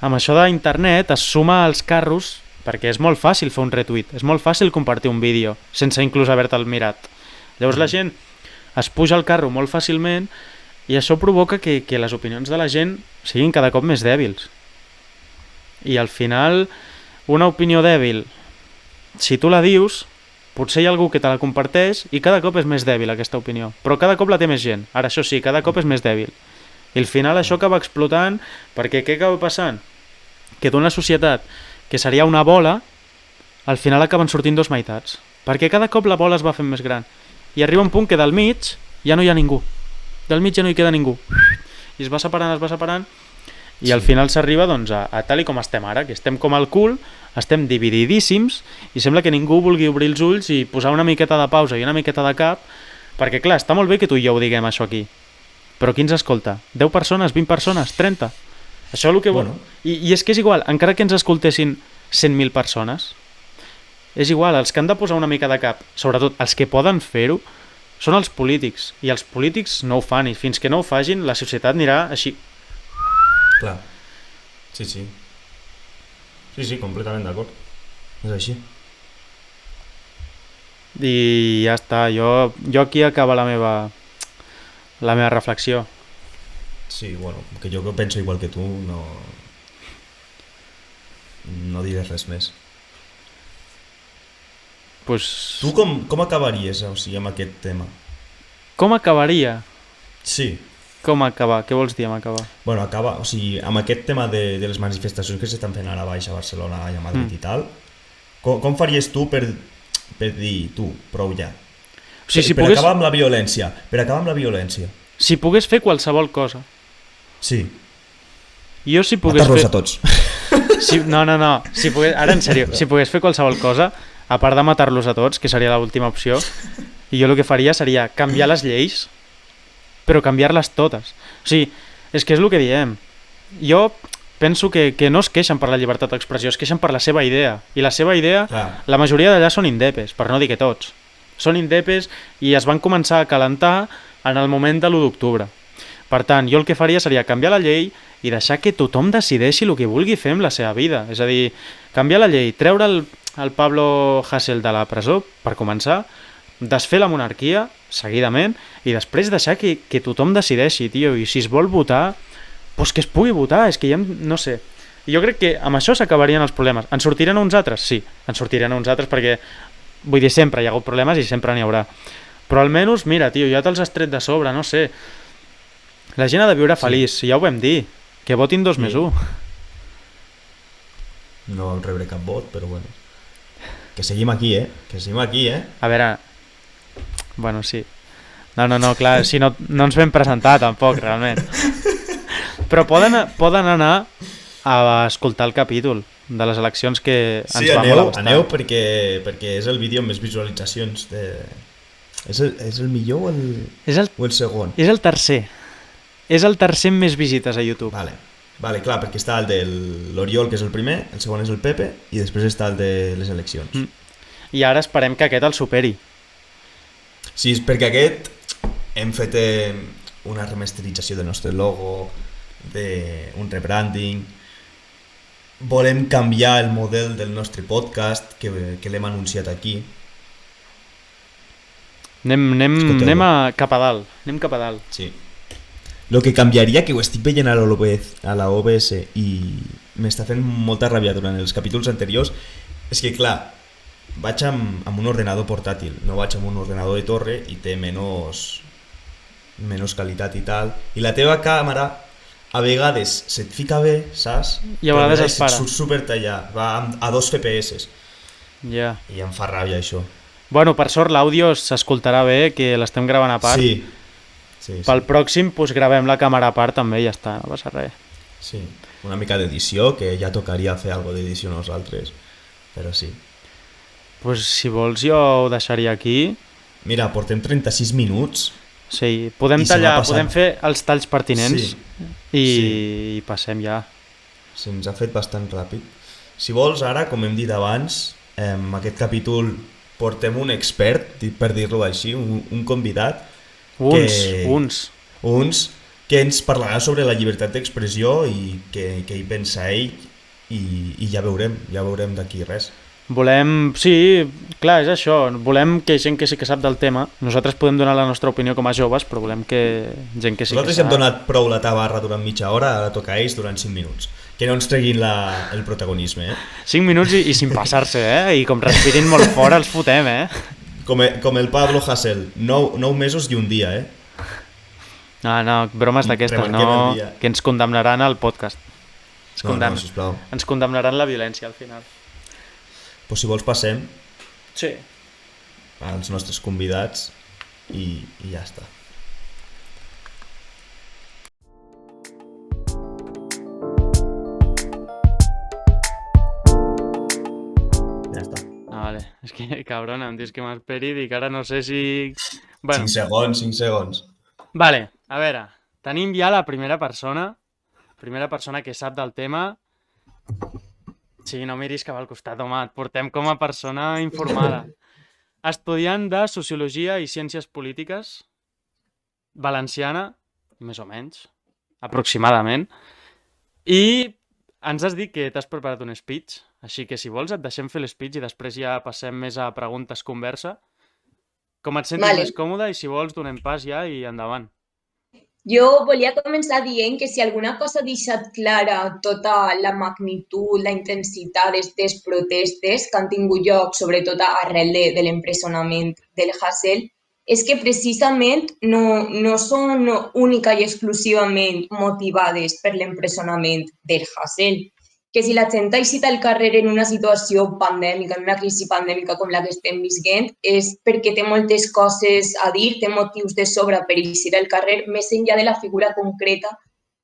amb això d'internet, es suma als carros perquè és molt fàcil fer un retweet, és molt fàcil compartir un vídeo sense inclús haver-te'l mirat. Llavors la gent es puja al carro molt fàcilment i això provoca que les opinions de la gent siguin cada cop més dèbils. I al final, una opinió dèbil, si tu la dius, potser hi ha algú que te la comparteix i cada cop és més dèbil aquesta opinió, però cada cop la té més gent. Ara això sí, cada cop és més dèbil. I al final això acaba explotant perquè què acaba passant? Que d'una societat que seria una bola, al final acaben sortint dos meitats, perquè cada cop la bola es va fent més gran i arriba un punt que del mig ja no hi ha ningú, del mig ja no hi queda ningú i es va separant i al final s'arriba doncs, a tal i com estem ara, que estem com al cul, estem divididíssims i sembla que ningú vulgui obrir els ulls i posar una miqueta de pausa i una miqueta de cap, perquè clar, està molt bé que tu i jo ho diguem això aquí, però qui ens escolta? 10 persones, 20 persones, 30? Això és el que... Bueno. I és que és igual, encara que ens escoltessin 100.000 persones, és igual, els que han de posar una mica de cap, sobretot els que poden fer-ho, són els polítics, i els polítics no ho fan, i fins que no ho facin, la societat anirà així.
Clar. Sí. Sí, completament d'acord. És així.
I ja està, jo aquí acaba la meva reflexió.
Sí, bueno, que jo penso igual que tu, no diré res més.
Pues...
Tu com acabaries, o sigui, amb aquest tema?
Com acabaria?
Sí.
Com acabar? Què vols dir amb acabar?
Bueno, o sigui, amb aquest tema de les manifestacions que s'estan fent ara baix a Barcelona i a Madrid i tal, com faries tu per dir, tu, prou ja? O sigui, per acabar amb la violència.
Si pogués fer qualsevol cosa.
Sí.
Jo si pogués
matar-los a tots.
No. Ara en sèrio, si pogués fer qualsevol cosa, a part de matar-los a tots, que seria l'última opció, i jo el que faria seria canviar les lleis, però canviar-les totes. O sigui, és que és el que diem. Jo penso que no es queixen per la llibertat d'expressió, es queixen per la seva idea. I la seva idea, la majoria d'allà són indepes, per no dir que tots. Són indepes i es van començar a calentar en el moment de l'1 d'octubre. Per tant, jo el que faria seria canviar la llei i deixar que tothom decideixi el que vulgui fer amb la seva vida. És a dir, canviar la llei, treure el Pablo Hasél de la presó, per començar, desfer la monarquia, seguidament, i després deixar que tothom decideixi, tio, i si es vol votar, doncs que es pugui votar, és que ja, no sé, I jo crec que amb això s'acabarien els problemes. En sortiran uns altres? Sí, en sortiran uns altres perquè, vull dir, sempre hi ha hagut problemes i sempre n'hi haurà. Però almenys, mira, tio, ja te'ls has tret de sobre, no sé. La gent ha de viure feliç, ja ho vam dir. Que votin 2+1.
No vam rebre cap vot, però bueno. Que seguim aquí, Que seguim aquí,
A veure... Bueno, sí. No, clar, si no ens vam presentar tampoc, realment. Però poden anar a escoltar el capítol de les eleccions que ens
sí,
va molt bastant.
Aneu perquè és el vídeo amb més visualitzacions de... És el millor o el segon?
És el tercer. És el tercer amb més visites a YouTube.
Vale, clar, perquè està el de l'Oriol, que és el primer, el segon és el Pepe, i després està el de les eleccions.
I ara esperem que aquest el superi.
Sí, és perquè aquest hem fet una remasterització del nostre logo, un rebranding, volem canviar el model del nostre podcast, que l'hem anunciat aquí.
Anem cap a dalt.
Sí. Lo que canviaria, que ho estic veient a la OBS i m'està fent molta ràbia durant els capítols anteriors, és que clar, vaig amb un ordenador portàtil, no vaig amb un ordenador de torre i té menys qualitat i tal, i la teva càmera a vegades se't fica bé, saps?
I a vegades es para.
Surt super tallat, va a 2 FPS.
Ja.
I em fa ràbia això.
Bueno, per sort l'àudio s'escoltarà bé, que l'estem gravant a part.
Sí.
Pel pròxim gravem la càmera a part també i ja està, no passa res.
Sí, una mica d'edició, que ja tocaria fer alguna d'edició nosaltres, però sí.
Pues si vols jo ho deixaria aquí.
Mira, portem 36 minuts.
Sí, podem fer els talls pertinents i passem ja.
Se'ns ha fet bastant ràpid. Si vols, ara, com hem dit abans, en aquest capítol portem un expert, per dir-lo així, un convidat. Uns que ens parlarà sobre la llibertat d'expressió i què hi pensa ell i ja veurem d'aquí res.
Sí, clar, és això, volem que gent que sí que sap del tema, nosaltres podem donar la nostra opinió com a joves, però volem que gent que sí que sap...
Nosaltres hem donat prou la tabarra durant mitja hora, ara toca a ells durant 5 minuts. Que no ens treguin el protagonisme,
5 minuts i sin passar-se, i com respirin molt fort els fotem,
Com el Pablo Hasél, 9 mesos i un dia,
No, bromes d'aquestes, no, que ens condemnaran al podcast.
No, sisplau.
Ens condemnaran la violència al final.
Pues si vols passem
als
nostres convidats i ja està. Ja està.
Vale, és que cabrona, em dius que m'esperi i dic ara no sé si... Bueno.
5 segons.
Vale, a veure, tenim ja la primera persona que sap del tema. Sí, no miris cap al costat, home, et portem com a persona informada. Estudiant de Sociologia i Ciències Polítiques, valenciana, més o menys, aproximadament, i ens has dit que t'has preparat un speech, així que si vols et deixem fer l'speech i després ja passem més a preguntes conversa. Com et sentis més còmode i si vols donem pas ja i endavant.
Jo volia començar dient que si alguna cosa ha deixat clara tota la magnitud, la intensitat d'aquestes protestes que han tingut lloc, sobretot arrel de l'empresonament del Hasél, és que precisament no són única i exclusivament motivades per l'empresonament del Hasél, que si la gent ha eixit al carrer en una situació pandèmica, en una crisi pandèmica com la que estem vivint, és perquè té moltes coses a dir, té motius de sobra per eixir al carrer, més enllà de la figura concreta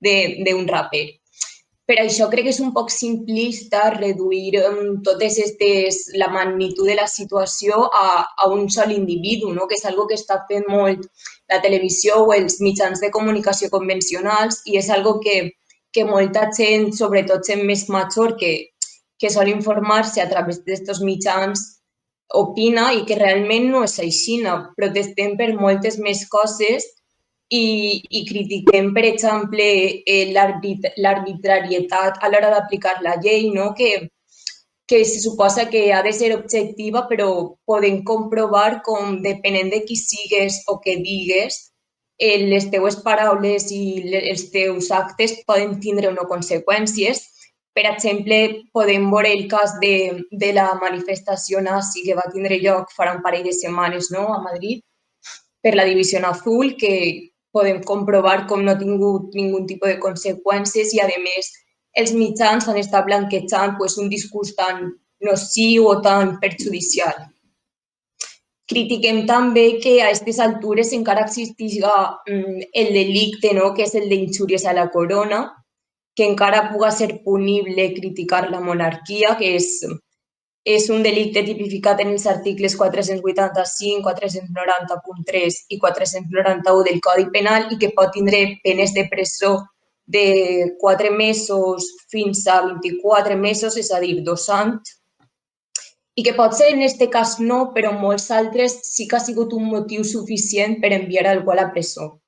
d'un raper. Per això crec que és un poc simplista reduir la magnitud de la situació a un sol individu, no? Que és una que està fent molt la televisió o els mitjans de comunicació convencionals i és una que molta gent, sobretot gent més major, que sol informar-se a través d'aquests mitjans, opina i que realment no és així. Protestem per moltes més coses i critiquem, per exemple, l'arbitrarietat a l'hora d'aplicar la llei, no? Que se suposa que ha de ser objectiva, però podem comprovar com, depenent de qui sigues o què digues, les teues paraules i els teus actes poden tindre o no conseqüències. Per exemple, podem veure el cas de la manifestació nazi que va tindre lloc farà un parell de setmanes, no?, a Madrid, per la División Azul, que podem comprovar com no ha tingut ningú tipus de conseqüències i, a més, els mitjans han estat blanquejant un discurs tan nociu o tan perjudicial. Critiquem també que a aquestes altures encara existiga el delicte, no?, que és el d'injúries a la corona, que encara puga ser punible criticar la monarquia, que és un delicte tipificat en els articles 485, 490.3 i 491 del Codi Penal i que pot tindre penes de presó de 4 mesos fins a 24 mesos, és a dir, 2 anys, i que potser en aquest cas no, però en molts altres sí que ha sigut un motiu suficient per enviar algú a la presó.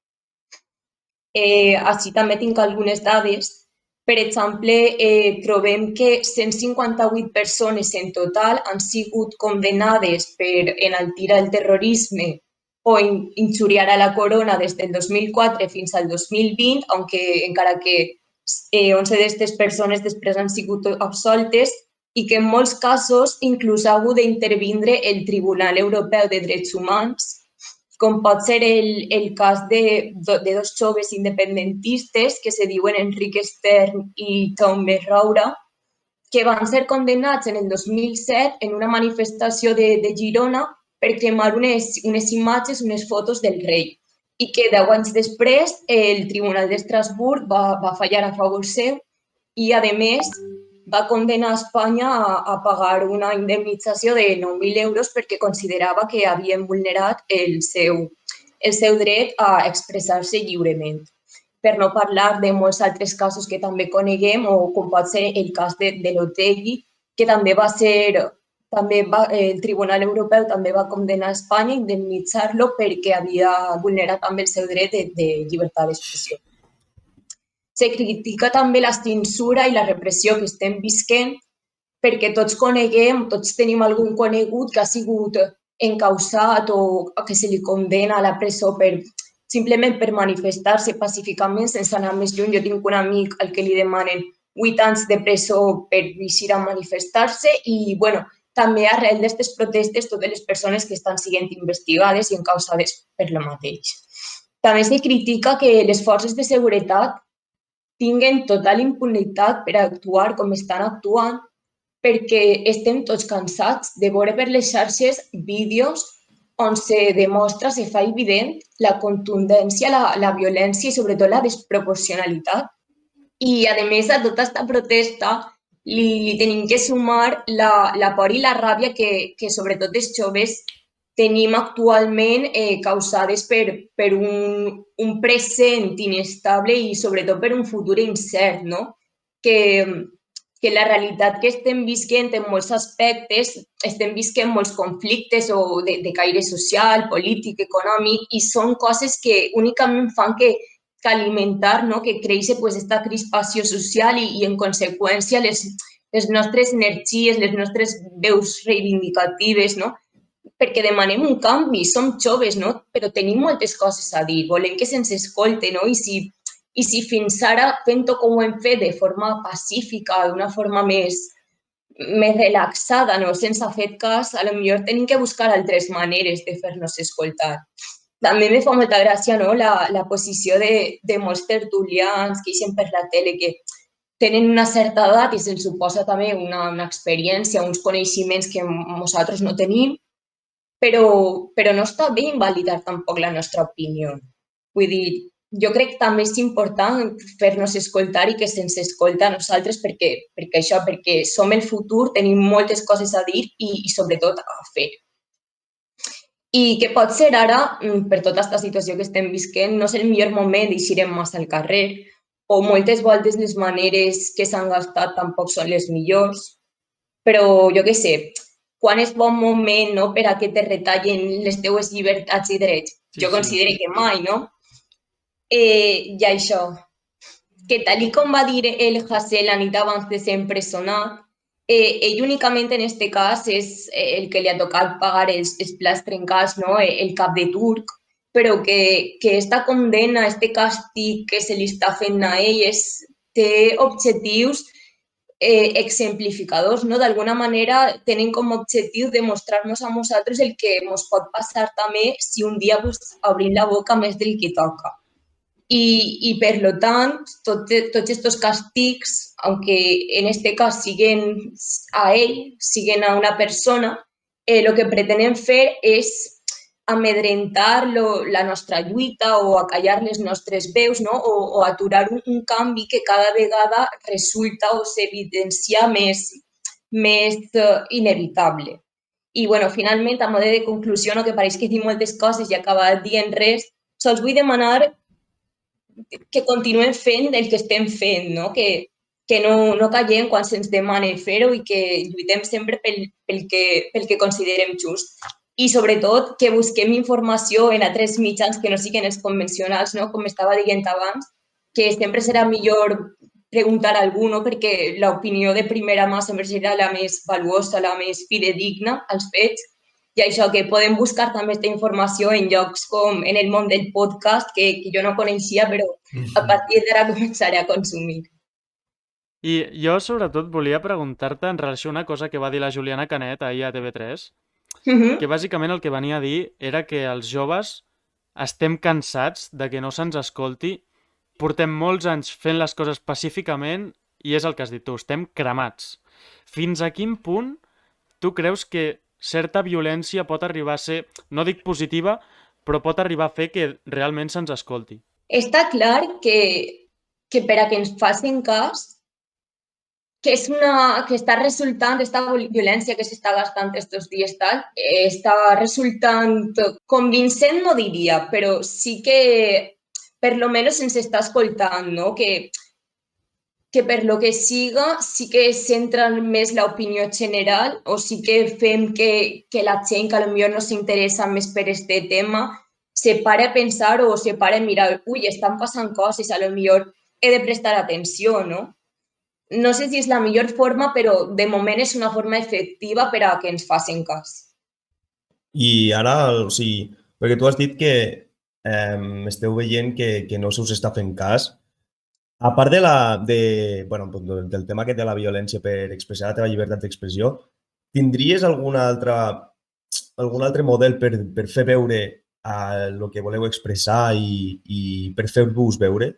Així també tinc algunes dades. Per exemple, trobem que 158 persones en total han sigut condemnades per enaltir el terrorisme o injuriar a la corona des del 2004 fins al 2020, encara que 11 d'aquestes persones després han sigut absoltes i que en molts casos inclús ha hagut d'intervindre el Tribunal Europeu de Drets Humans, com pot ser el cas de dos joves independentistes que se diuen Enric Stern i Jaume Roura, que van ser condemnats en el 2007 en una manifestació de Girona per cremar unes imatges, unes fotos del rei, i que 10 anys després el Tribunal d'Estrasburg va fallar a favor seu i, a més, va condenar Espanya a pagar una indemnització de 9.000 euros perquè considerava que havien vulnerat el seu dret a expressar-se lliurement. Per no parlar de molts altres casos que també coneguem, o com pot ser el cas de l'Otegi, que el Tribunal Europeu també va condenar Espanya a indemnitzar-lo perquè havia vulnerat també el seu dret de llibertat d'expressió. Se critica també la censura i la repressió que estem visquent perquè tots coneguem, tots tenim algun conegut que ha sigut encausat o que se li condena a la presó simplement per manifestar-se pacíficament sense anar més lluny. Jo tinc un amic al que li demanen 8 anys de presó per eixir a manifestar-se i, també arrel d'aquestes protestes totes les persones que estan sent investigades i encausades per lo mateix. També se critica que les forces de seguretat tinguen total impunitat per actuar com estan actuant perquè estem tots cansats de veure per les xarxes vídeos on se demostra, se fa evident la contundència, la violència i sobretot la desproporcionalitat. I, a més, a tota aquesta protesta li tenim que sumar la por i la ràbia que sobretot els joves tenim actualment causades per un present inestable i sobretot per un futur incert, no? Que la realitat que estem visquent en molts aspectes, estem visquent molts conflictes o de caire social, polític, econòmic, i són coses que únicament fan que alimentar, no?, que creixi aquesta crispació social i en conseqüència, les nostres energies, les nostres veus reivindicatives, no?, perquè demanem un canvi, som joves, no?, però tenim moltes coses a dir, volem que se'ns escolte, no?, i si fins ara, fent-ho com ho hem fet de forma pacífica, d'una forma més relaxada, no?, sense fer cas, potser tenim que buscar altres maneres de fer-nos escoltar. També me fa molta gràcia, no?, la posició de molts tertulians que ixen per la tele que tenen una certa edat i se'ls suposa també una experiència, uns coneixements que nosaltres no tenim, però no està bé invalidar tampoc la nostra opinió. Vull dir, jo crec que també és important fer-nos escoltar i que se'ns escolta a nosaltres perquè som el futur, tenim moltes coses a dir i sobretot a fer. I que pot ser ara, per tota aquesta situació que estem visquent, no és el millor moment d'eixir massa al carrer o moltes voltes les maneres que s'han gastat tampoc són les millors, però jo què sé, quan és bon moment, no?, per a que te retallen les teues llibertats i drets? Jo considero que mai, no? I això, que tal com va dir el Hasél la nit abans de ser empresonat, ell únicament en aquest cas és el que li ha tocat pagar els plats trencats, no?, el cap de turc, però que aquesta condemna, aquest càstig que se li està fent a ell té objectius exemplificadors, no? D'alguna manera tenen com a objectiu demostrar-nos a nosaltres el que ens pot passar també si un dia obrim la boca més del que toca. Y per lo tant, tots estos castigs, aunque en este cas siguen a ell, siguen a una persona, lo que pretenen fer és amedrentar la nostra lluita o acallar les nostres veus, no? O aturar un canvi que cada vegada resulta o s'evidencia més inevitable. I, bueno, finalment, a mode de conclusió, no, que pareix que dic moltes coses i acabar dient res, sols vull demanar que continuem fent el que estem fent, no? Que no callem quan se'ns demana fer-ho i que lluitem sempre pel que considerem just. I, sobretot, que busquem informació en altres mitjans que no siguin els convencionals, no? Com estava dient abans, que sempre serà millor preguntar a algú, no? Perquè l'opinió de primera mà sempre serà la més valuosa, la més fidedigna als fets. I això, que podem buscar també aquesta informació en llocs com en el món del podcast, que jo no coneixia, però a partir d'ara començaré a consumir.
I jo, sobretot, volia preguntar-te en relació a una cosa que va dir la Juliana Canet ahir a TV3, que bàsicament el que venia a dir era que els joves estem cansats de que no se'ns escolti, portem molts anys fent les coses pacíficament i és el que has dit tu, estem cremats. Fins a quin punt tu creus que certa violència pot arribar a ser, no dic positiva, però pot arribar a fer que realment se'ns escolti?
Està clar que per a que ens facin cas, que està resultant, aquesta violència que s'està gastant estos dies tal, està resultant convincent, no diria, però sí que per lo menos ens està escoltant, no? Que per lo que siga sí que centra més l'opinió general o sí que fem que la gent que potser no s'interessa més per aquest tema se pare a pensar o se pare a mirar, ui, estan passant coses, potser he de prestar atenció, no? No sé si és la millor forma, però de moment és una forma efectiva per a que ens facin cas.
I ara, o sigui, perquè tu has dit que esteu veient que no se us està fent cas. A part del tema aquest de la violència per expressar la teva llibertat d'expressió, tindries algun altre model per fer veure el que voleu expressar i per fer-vos veure?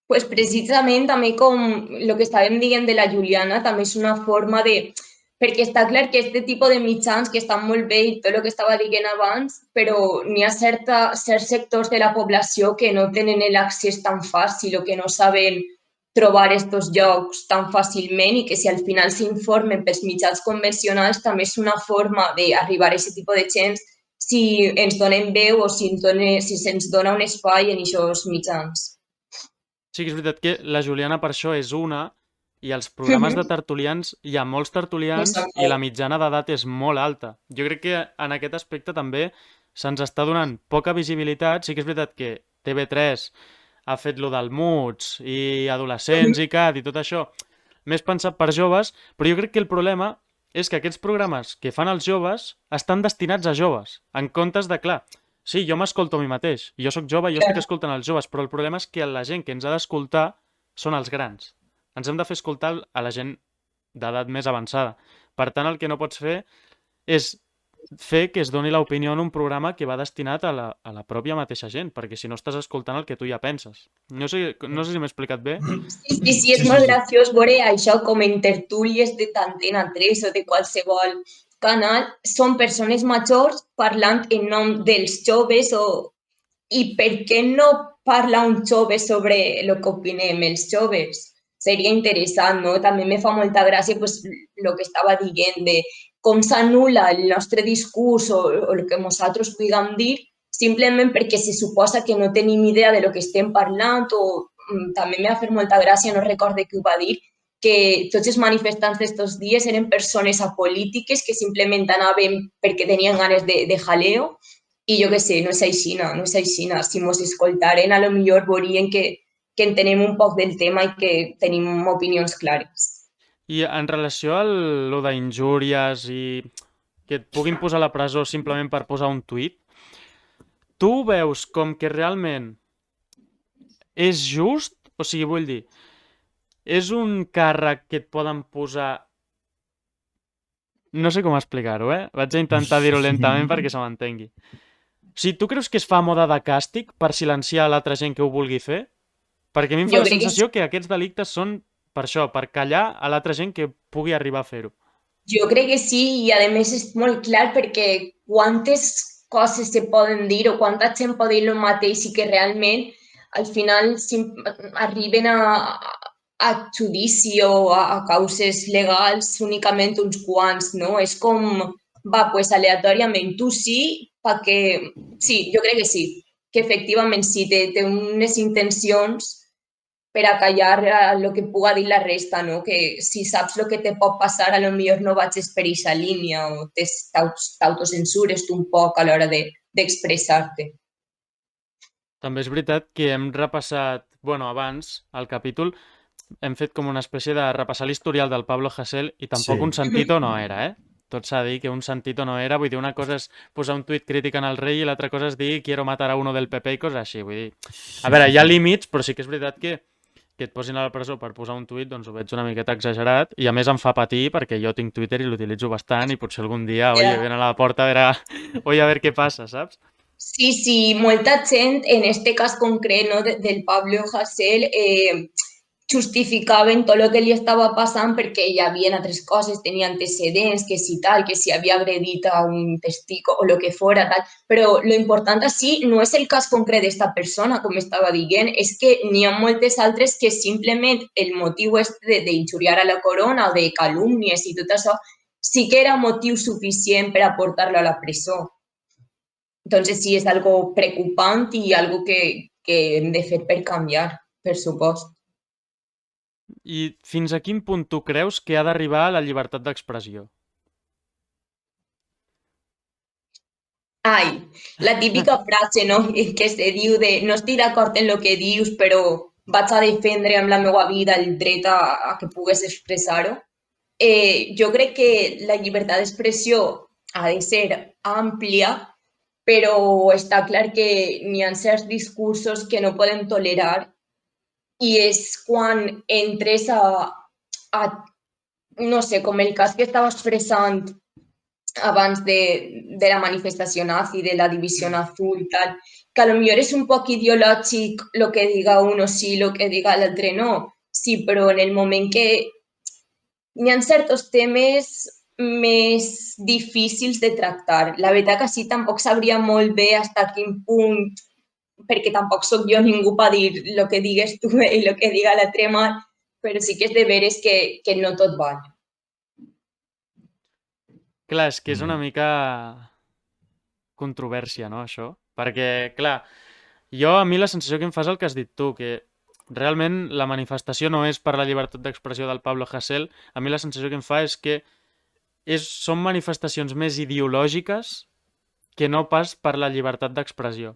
Pues precisament també com el que estàvem dient de la Juliana, també és una forma de... Perquè està clar que aquest tipus de mitjans que estan molt bé i tot el que estava dient abans, però n'hi ha certs sectors de la població que no tenen l'accés tan fàcil o que no saben trobar aquests llocs tan fàcilment i que si al final s'informen pels mitjans convencionals també és una forma d'arribar a aquest tipus de gent si ens donen veu o si se'ns dona un espai en aquests mitjans.
Sí que és veritat que la Juliana per això és una, i als programes de tertulians hi ha molts tertulians i la mitjana d'edat és molt alta. Jo crec que en aquest aspecte també se'ns està donant poca visibilitat. Sí que és veritat que TV3 ha fet lo del Muts i Adolescents i CAT i tot això més pensat per joves, però jo crec que el problema és que aquests programes que fan els joves estan destinats a joves, en comptes de, clar, sí, jo m'escolto a mi mateix, jo sóc jove i jo estic escoltant els joves, però el problema és que la gent que ens ha d'escoltar són els grans. Ens hem de fer escoltar a la gent d'edat més avançada. Per tant, el que no pots fer és fer que es doni l'opinió en un programa que va destinat a la pròpia mateixa gent, perquè si no estàs escoltant el que tu ja penses. No sé si m'he explicat bé.
Sí, és molt graciós veure això com en tertúlies de Antena 3 o de qualsevol canal. Són persones majors parlant en nom dels joves i per què no parla un jove sobre el que opinem els joves? Seria interessant, no? També me fa molta gràcia el que estava dient de com s'anul·la el nostre discurs o el que nosaltres puguem dir simplement perquè se suposa que no tenim idea de lo que estem parlant o també m'ha fet molta gràcia, no recorde qui ho va dir, que tots els manifestants d'estos dies eren persones apolítiques que simplement anaven perquè tenien ganes de jaleo i jo què sé, no és així. Si mos escoltaren, potser veurien que entenem un poc del tema i que tenim opinions clares.
I en relació a lo d'injúries i que et puguin posar a la presó simplement per posar un tuit, tu ho veus com que realment és just? O sigui, vull dir, és un càrrec que et poden posar... No sé com explicar-ho, eh? Vaig a intentar dir-ho lentament perquè se m'entengui. O sigui, tu creus que es fa a moda de càstig per silenciar l'altra gent que ho vulgui fer? Perquè a mi em fa
Jo
la
crec que sí.
sensació que aquests delictes són per això, per callar a l'altra gent que pugui arribar a fer-ho.
Jo crec que sí, i a més és molt clar perquè quantes coses se poden dir o quanta gent pot dir el mateix i que realment al final arriben a judici o a causes legals únicament uns quants, no? És com, va, pues aleatòriament, tu sí, perquè... Sí, jo crec que sí, que efectivament sí, té unes intencions per a callar el que puga dir la resta, no? Que si saps el que te pot passar, a lo millor no vagis per aquesta línia o t'autocensures tu un poc a l'hora d'expressar-te.
També és veritat que hem repassat, bueno, abans, al capítol, hem fet com una espècie de repassar l'historial del Pablo Hasél i tampoc un
Sí.
sentito no era, eh? Tot s'ha de dir que un sentito no era, vull dir, una cosa és posar un tuit crític en el rei i l'altra cosa és dir quiero matar a uno del PP i coses així, vull dir... A veure, hi ha límits, però sí que és veritat que et posin a la presó per posar un tuit, doncs ho veig una miqueta exagerat i a més em fa patir perquè jo tinc Twitter i l'utilitzo bastant i potser algun dia, oye,
Ja.
ven a la porta a veure, oye, a ver què passa, saps?
Sí, sí, molta gent, en este cas concret no, del Pablo Hasél, justificaven tot el que li estava passant perquè hi havia altres coses, tenia antecedents, que si tal, que si havia agredit a un testigo o el que fora, tal. Però lo important així no és el cas concret d'esta persona, com estava dient, és que n'hi ha moltes altres que simplement el motiu és d'injuriar a la corona o de calúmnies i tot això, sí que era motiu suficient per a portar-lo a la presó. Entonces sí, és algo preocupant i algo que hem de fer per canviar, per supost.
I fins a quin punt tu creus que ha d'arribar la llibertat d'expressió?
Ai, la típica frase, no?, que se diu de no estic d'acord en el que dius, però vaig a defendre amb la meva vida el dret a que pugues expressar-ho. Jo crec que la llibertat d'expressió ha de ser àmplia, però està clar que n'hi ha certs discursos que no podem tolerar i és quan entres a no sé, com el cas que estava expressant abans de la manifestació nazi, de la divisió azul, tal, que a lo millor és un poc ideològic el que diga uno sí, el que diga l'altre no. Sí, però en el moment que hi ha certs temes més difícils de tractar. La veritat que sí, tampoc sabria molt bé fins a quin punt, perquè tampoc sóc jo ningú per dir el que digues tu i el que diga l'altre mal, però sí que és de veres que no tot val.
Clar, és que és una mica controvèrsia, no, això? Perquè, clar, a mi la sensació que em fa és el que has dit tu, que realment la manifestació no és per la llibertat d'expressió del Pablo Hasél, a mi la sensació que em fa és que són manifestacions més ideològiques que no pas per la llibertat d'expressió.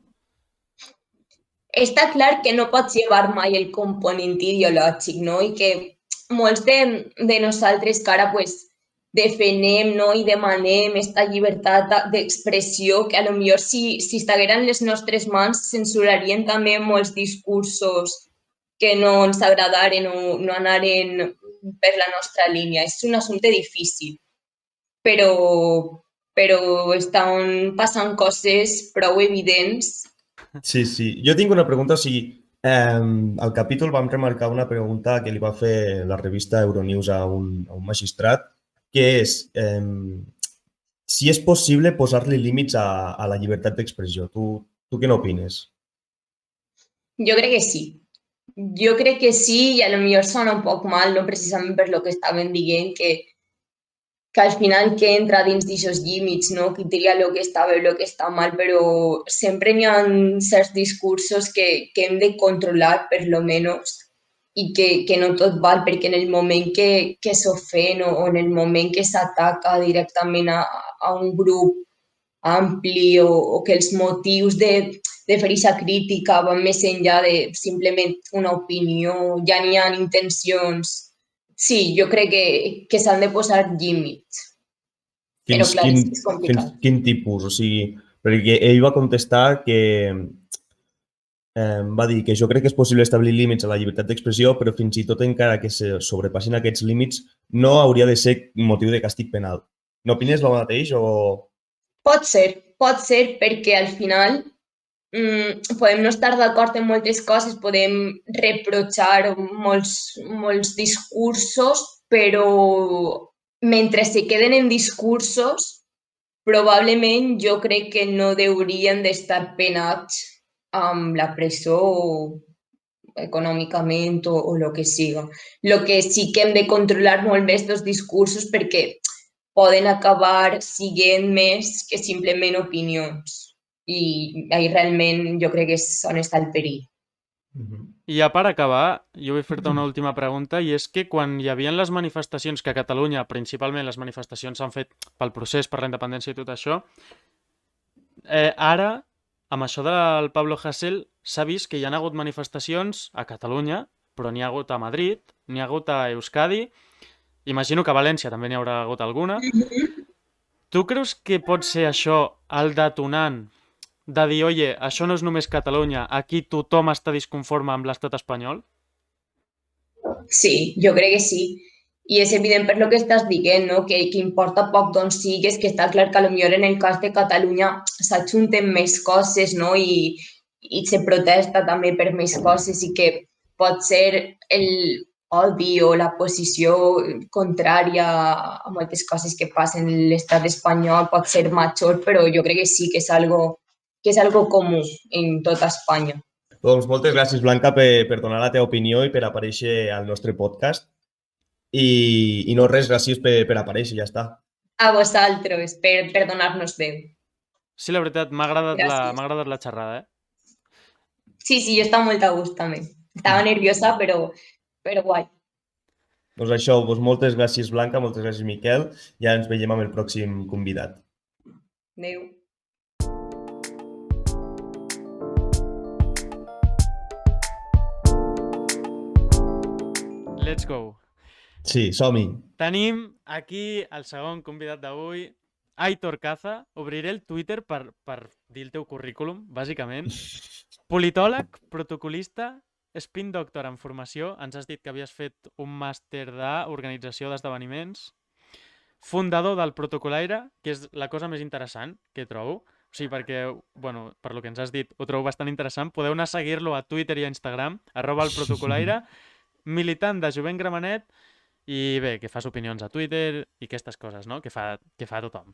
Està clar que no pots llevar mai el component ideològic, no? I que molts de nosaltres que ara pues, defenem, no? I demanem aquesta llibertat d'expressió, que a lo millor si estigueren les nostres mans censurarien també molts discursos que no ens agradaren o no anaren per la nostra línia. És un assumpte difícil, però estan passant coses prou evidents.
Sí, sí. Jo tinc una pregunta, o sigui, al capítol vam remarcar una pregunta que li va fer la revista Euronews a un magistrat, que és si és possible posar-li límits a la llibertat d'expressió. Tu què n'opines?
Jo crec que sí. Jo crec que sí, i a lo millor sona un poc mal, no precisament per lo que estaven dient, que al final que entra dins d'aquests límits, no? Qui tria el que està bé i el que està mal, però sempre hi ha certs discursos que hem de controlar, per lo menos, i que no tot val, perquè en el moment que s'ofèn o en el moment que s'ataca directament a un grup ampli o que els motius de fer aquesta crítica van més enllà de simplement una opinió, ja n'hi ha intencions. Sí, jo crec que s'han de posar límits, però clar, és complicat.
Quin tipus? O sigui, perquè ell va contestar que va dir que jo crec que és possible establir límits a la llibertat d'expressió, però fins i tot encara que se sobrepassin aquests límits, no hauria de ser motiu de càstig penal. N'opines el mateix o...?
Pot ser perquè al final podem no estar d'acord en moltes coses, podem reprotxar molts discursos, però mentre se queden en discursos, probablement jo crec que no haurien d'estar penats amb la presó econòmicament o el que siga. El que sí que hem de controlar molt més els discursos perquè poden acabar sent més que simplement opinions. I ahí realment jo crec que és on està el perill.
I ja per acabar, jo vull fer-te una última pregunta, i és que quan hi havia les manifestacions, que a Catalunya principalment les manifestacions s'han fet pel procés, per la independència i tot això, ara, amb això del Pablo Hasél, s'ha vist que hi ha hagut manifestacions a Catalunya, però n'hi ha hagut a Madrid, n'hi ha hagut a Euskadi, imagino que a València també n'hi haurà hagut alguna. Tu creus que pot ser això el detonant de dir, oye, això no és només Catalunya, aquí tothom està disconforme amb l'estat espanyol?
Sí, jo crec que sí. I és evident per lo que estàs dient, no? Que importa poc d'on sigues, que està clar que potser en el cas de Catalunya s'ajunten més coses, no? I se protesta també per més coses i que pot ser el odi o la posició contrària a moltes coses que passen en l'estat espanyol pot ser major, però jo crec que sí que és algo comú en tota Espanya.
Doncs moltes gràcies, Blanca, per donar la teva opinió i per aparèixer al nostre podcast. I no res, gràcies per aparèixer, ja està.
A vosaltres, per donar-nos veu.
Sí, la veritat, m'ha agradat la xerrada,
Sí, jo estava molt a gust també. Estava nerviosa, però guai.
Doncs això, moltes gràcies, Blanca, moltes gràcies, Miquel. Ja ens veiem amb el pròxim convidat.
Adéu.
Let's go.
Sí, som-hi.
Tenim aquí el segon convidat d'avui, Aitor Caza. Obriré el Twitter per dir el teu currículum, bàsicament. Politòleg, protocolista, spin doctor en formació. Ens has dit que havies fet un màster d'organització d'esdeveniments. Fundador del Protocolaire, que és la cosa més interessant que trobo. O sigui, perquè, bueno, per lo que ens has dit, ho trobo bastant interessant. Podeu anar a seguir-lo a Twitter i a Instagram, @elprotocolaire, militant de Jovent Gramenet, i bé, que fas opinions a Twitter i aquestes coses, no? Que fa tothom.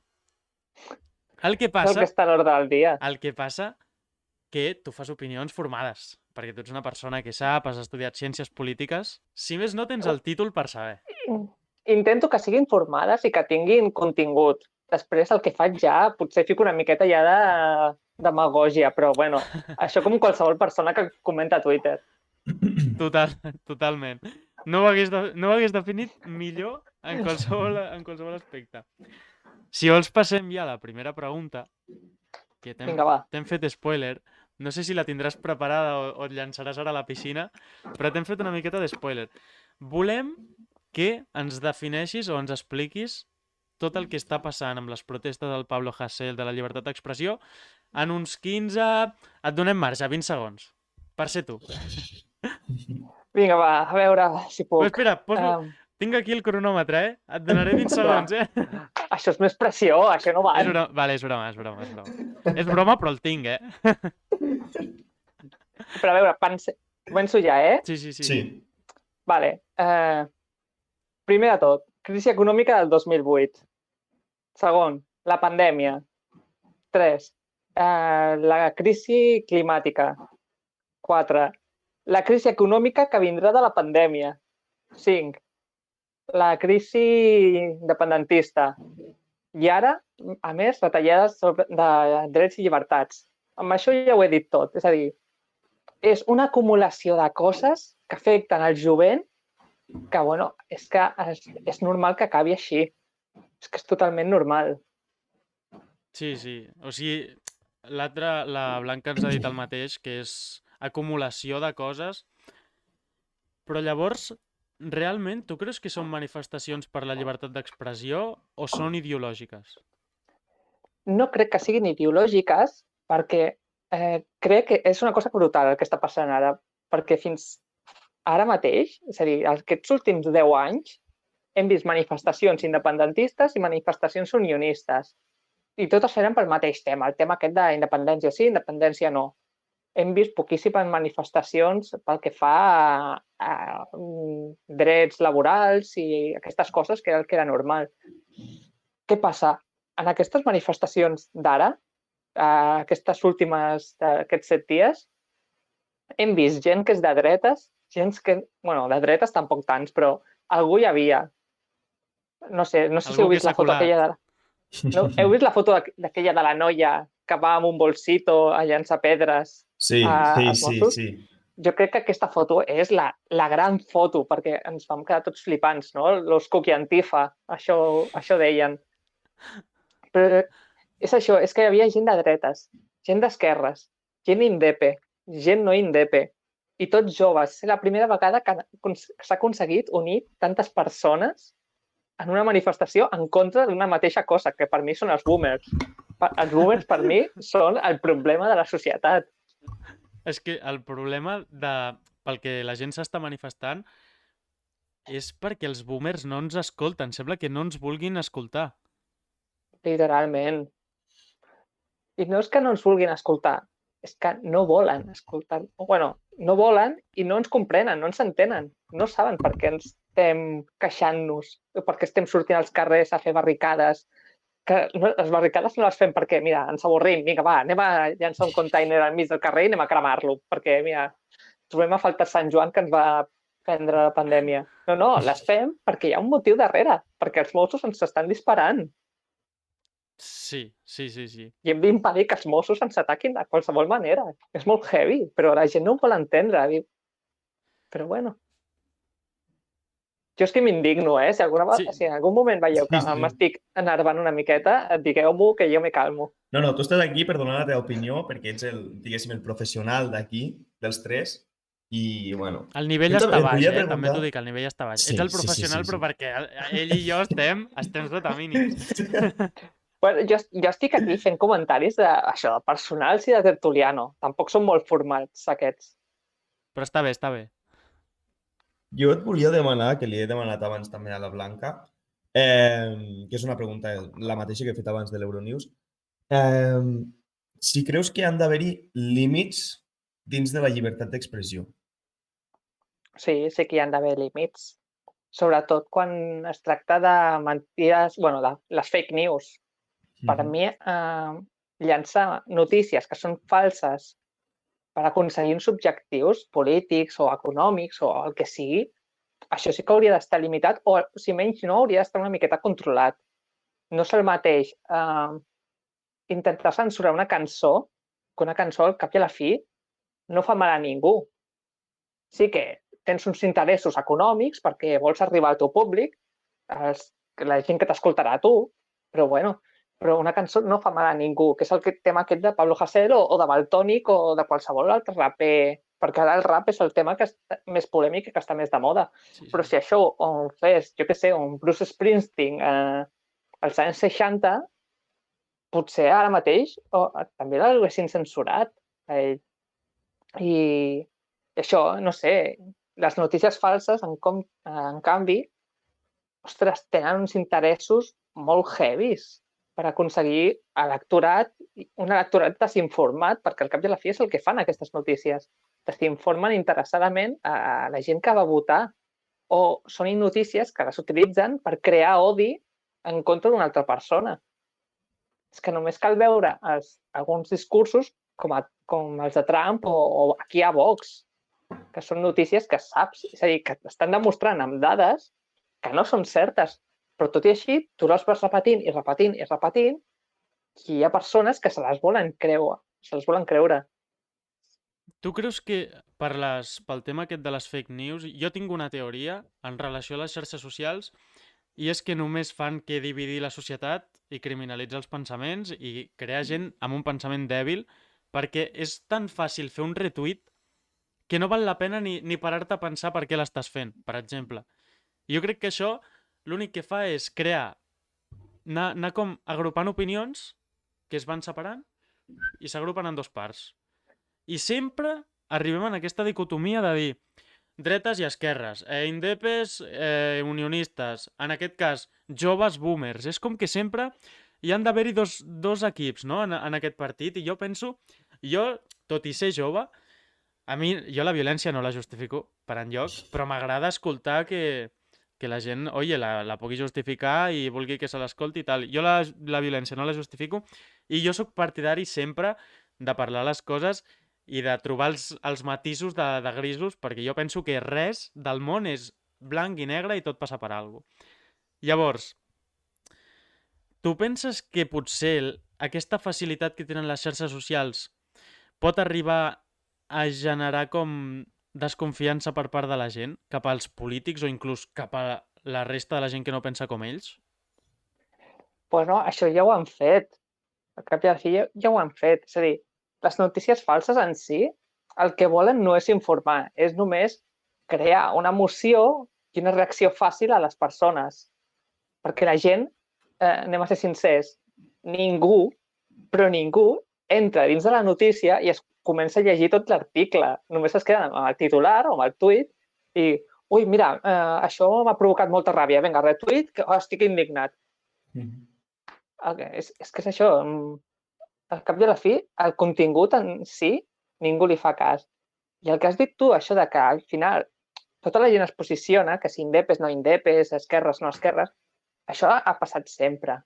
El que passa...
És el que està a l'ordre del dia.
El que passa que tu fas opinions formades, perquè tu ets una persona que sap, has estudiat ciències polítiques. Si més no, tens el títol per saber.
Intento que siguin formades i que tinguin contingut. Després el que faig ja, potser fico una miqueta ja de demagògia, però bueno, això com qualsevol persona que comenta a Twitter.
Totalment. No ho hagués definit millor en qualsevol aspecte. Si vols passem ja a la primera pregunta, que t'hem fet spoiler. No sé si la tindràs preparada o et llançaràs ara a la piscina, però t'hem fet una miqueta de spoiler. Volem que ens defineixis o ens expliquis tot el que està passant amb les protestes del Pablo Hasél de la llibertat d'expressió en uns 15... Et donem marge, 20 segons, per ser tu.
Vinga, va, a veure si puc.
Però espera, tinc aquí el cronòmetre, Et donaré 20 segons,
Això és més pressió, això no val.
Vale, és broma. És broma, però el tinc,
Però a veure, començo ja,
Sí.
Vale. Primer de tot, crisi econòmica del 2008. Segon, la pandèmia. 3. La crisi climàtica. 4. La crisi econòmica que vindrà de la pandèmia. 5. La crisi independentista. I ara, a més, retallades de drets i llibertats. Amb això ja ho he dit tot. És a dir, és una acumulació de coses que afecten el jovent que, bueno, és que és normal que acabi així. És que és totalment normal.
Sí. O sigui, la Blanca ens ha dit el mateix, que és acumulació de coses. Però llavors, realment, tu creus que són manifestacions per la llibertat d'expressió o són ideològiques?
No crec que siguin ideològiques perquè crec que és una cosa brutal el que està passant ara, perquè fins ara mateix, és a dir, aquests últims 10 anys, hem vist manifestacions independentistes i manifestacions unionistes. I totes eren pel mateix tema, el tema aquest d'independència sí, independència no. Hem vist poquíssimes manifestacions pel que fa a drets laborals i aquestes coses, que era el que era normal. Què passa? En aquestes manifestacions d'ara, aquestes últimes d'aquests 7 dies, hem vist gent que és de dretes, gent que, bueno, de dretes tampoc tants, però algú hi havia. No sé si heu vist la foto aquella de... No? Heu vist la foto d'aquella de la noia que va amb un bolsito a llançar pedres als Mossos?
Sí.
Jo crec que aquesta foto és la gran foto, perquè ens vam quedar tots flipants, no? Los Cookie Antifa, això deien. Però és això, és que hi havia gent de dretes, gent d'esquerres, gent indepe, gent no indepe, i tots joves. És la primera vegada que s'ha aconseguit unir tantes persones en una manifestació en contra d'una mateixa cosa, que per mi són els boomers. Els boomers, per mi, són el problema de la societat.
És que el problema pel que la gent s'està manifestant és perquè els boomers no ens escolten. Sembla que no ens vulguin escoltar.
Literalment. I no és que no ens vulguin escoltar, és que no volen escoltar. Bueno, no volen i no ens comprenen, no ens entenen. No saben per què ens estem queixant-nos, per què estem sortint als carrers a fer barricades. Que les barricades no les fem perquè, mira, ens avorrim, vinga, va, anem a llançar un container al mig del carrer i anem a cremar-lo, perquè, mira, trobem a faltar Sant Joan que ens va prendre la pandèmia. No, les fem perquè hi ha un motiu darrere, perquè els Mossos ens estan disparant.
Sí.
I hem d'impedir que els Mossos ens ataquin de qualsevol manera. És molt heavy, però la gent no ho vol entendre. Però bueno. Jo és que m'indigno, Si en algun moment veieu que m'estic enervant una miqueta, digueu-m'ho que jo me calmo.
No, tu estàs aquí per donar la teva opinió, perquè ets el professional d'aquí, dels tres, i, bueno...
El nivell està baix, també t'ho dic, el nivell està baix. Ets el professional, però perquè ell i jo estem sota mínims.
Bueno, jo estic aquí fent comentaris d'això, de personals i de tertuliano. Tampoc són molt formals, aquests.
Però està bé.
Jo et volia demanar, que li he demanat abans també a la Blanca, que és una pregunta la mateixa que he fet abans de l'Euronews, si creus que han d'haver-hi límits dins de la llibertat d'expressió.
Sí que hi han d'haver límits. Sobretot quan es tracta de mentides, bueno, de les fake news. Per mi, llançar notícies que són falses per aconseguir uns objectius polítics o econòmics o el que sigui, això sí que hauria d'estar limitat o, si menys no, hauria d'estar una miqueta controlat. No és el mateix intentar censurar una cançó, que una cançó al cap i a la fi no fa mal a ningú. Sí que tens uns interessos econòmics perquè vols arribar al teu públic, la gent que t'escoltarà a tu, però bueno, però una cançó no fa mal a ningú, que és el tema aquest de Pablo Hasél o de Valtònic o de qualsevol altre raper, perquè ara el rap és el tema que està més polèmic i que està més de moda. Sí. Però si això ho fes, jo què sé, un Bruce Springsteen als anys 60, potser ara mateix també l'haguessin censurat a ell. I això, no sé, les notícies falses, en canvi, ostres, tenen uns interessos molt heavies per aconseguir un electorat desinformat, perquè al cap i a la fi és el que fan aquestes notícies. Desinformen interessadament a la gent que va votar, o són notícies que les utilitzen per crear odi en contra d'una altra persona. És que només cal veure alguns discursos com els de Trump o aquí a Vox, que són notícies que saps, és a dir, que estan demostrant amb dades que no són certes, però tot i així tu les vas repetint i hi ha persones que se les volen creure.
Tu creus que pel tema aquest de les fake news, jo tinc una teoria en relació a les xarxes socials, i és que només fan que dividir la societat i criminalitzar els pensaments i crear gent amb un pensament dèbil, perquè és tan fàcil fer un retweet que no val la pena ni parar-te a pensar per què l'estàs fent, per exemple. Jo crec que això l'únic que fa és anar com agrupant opinions que es van separant i s'agrupen en 2 parts. I sempre arribem en aquesta dicotomia de dir dretes i esquerres, indepes, unionistes, en aquest cas, joves boomers. És com que sempre hi han d'haver-hi dos equips, no?, en aquest partit, i jo penso, tot i ser jove, jo la violència no la justifico per enlloc, però m'agrada escoltar que la gent, la pugui justificar i vulgui que se l'escolti i tal. Jo la violència no la justifico i jo sóc partidari sempre de parlar les coses i de trobar els matisos de grisos, perquè jo penso que res del món és blanc i negre i tot passa per alguna cosa. Llavors, tu penses que potser aquesta facilitat que tenen les xarxes socials pot arribar a generar com desconfiança per part de la gent cap als polítics o inclús cap a la resta de la gent que no pensa com ells?
Bueno, això ja ho han fet. Al cap i a la fi ja ho han fet. És a dir, les notícies falses en si, el que volen no és informar, és només crear una emoció i una reacció fàcil a les persones. Perquè la gent, anem a ser sincers, ningú entra dins de la notícia i es comença a llegir tot l'article. Només es queden amb el titular o amb el tuit i, ui, mira, això m'ha provocat molta ràbia, vinga, retuit, que estic indignat. És que és això. Al cap i a la fi, el contingut en si, ningú li fa cas. I el que has dit tu, això de que al final tota la gent es posiciona, que si indepes, no indepes, esquerres, no esquerres, això ha passat sempre,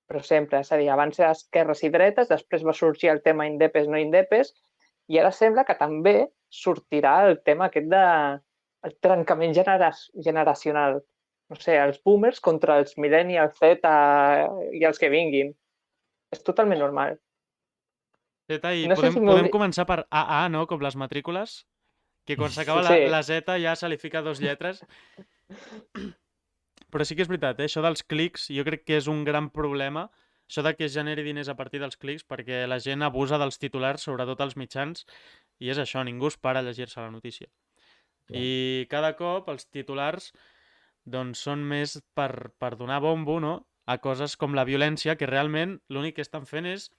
però sempre. És a dir, abans era esquerres i dretes, després va sorgir el tema indepes, no indepes, i ara sembla que també sortirà el tema aquest el trencament generacional. No sé, els boomers contra els millennials, Z i els que vinguin. És totalment normal.
Z, i podem començar per AA, no?, com les matrícules, que quan s'acaba la Z ja se li fica 2 lletres. Però sí que és veritat, això dels clics jo crec que és un gran problema, això de que es generi diners a partir dels clics, perquè la gent abusa dels titulars, sobretot els mitjans, i és això, ningú es para a llegir-se la notícia. I cada cop els titulars doncs són més per donar bombo, no?, a coses com la violència, que realment l'únic que estan fent és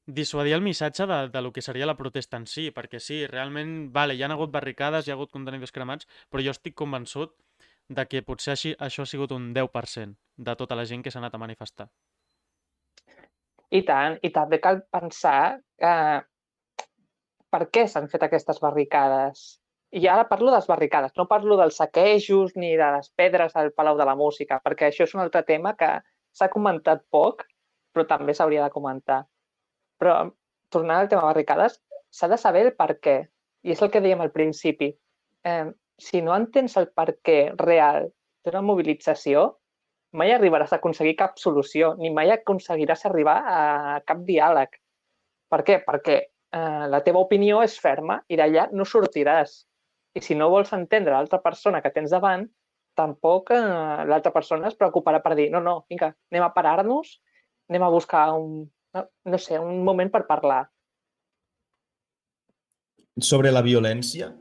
dissuadir el missatge de lo que seria la protesta en si, perquè sí, realment, hi ha hagut barricades, hi ha hagut contenidors cremats, però jo estic convençut de que potser això ha sigut un 10% de tota la gent que s'ha anat a manifestar.
I tant, i també cal pensar per què s'han fet aquestes barricades. I ara parlo de les barricades, no parlo dels saquejos ni de les pedres al Palau de la Música, perquè això és un altre tema que s'ha comentat poc, però també s'hauria de comentar. Però, tornant al tema barricades, s'ha de saber el per què. I és el que dèiem al principi. Si no entens el per què real d'una mobilització, mai arribaràs a aconseguir cap solució, ni mai aconseguiràs arribar a cap diàleg. Per què? Perquè la teva opinió és ferma i d'allà no sortiràs. I si no vols entendre l'altra persona que tens davant, tampoc l'altra persona es preocuparà per dir no, vinga, anem a parar-nos, anem a buscar un moment per parlar.
Sobre la violència,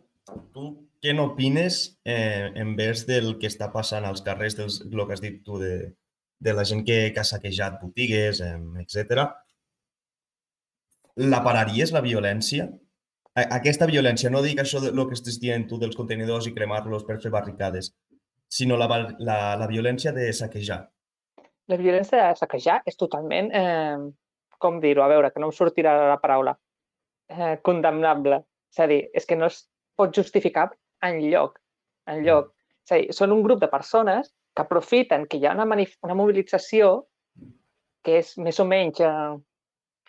tu què n'opines envers del que està passant als carrers, del que has dit tu, de la gent que ha saquejat botigues, etc. La pararies, la violència? Aquesta violència, no dic això del que estàs dient tu dels contenidors i cremar-los per fer barricades, sinó la violència de saquejar.
La violència de saquejar és totalment, com dir-ho, a veure, que no em sortirà la paraula, condemnable. És a dir, és que no es pot justificar enlloc. És a dir, són un grup de persones que aprofiten que hi ha una mobilització que és més o menys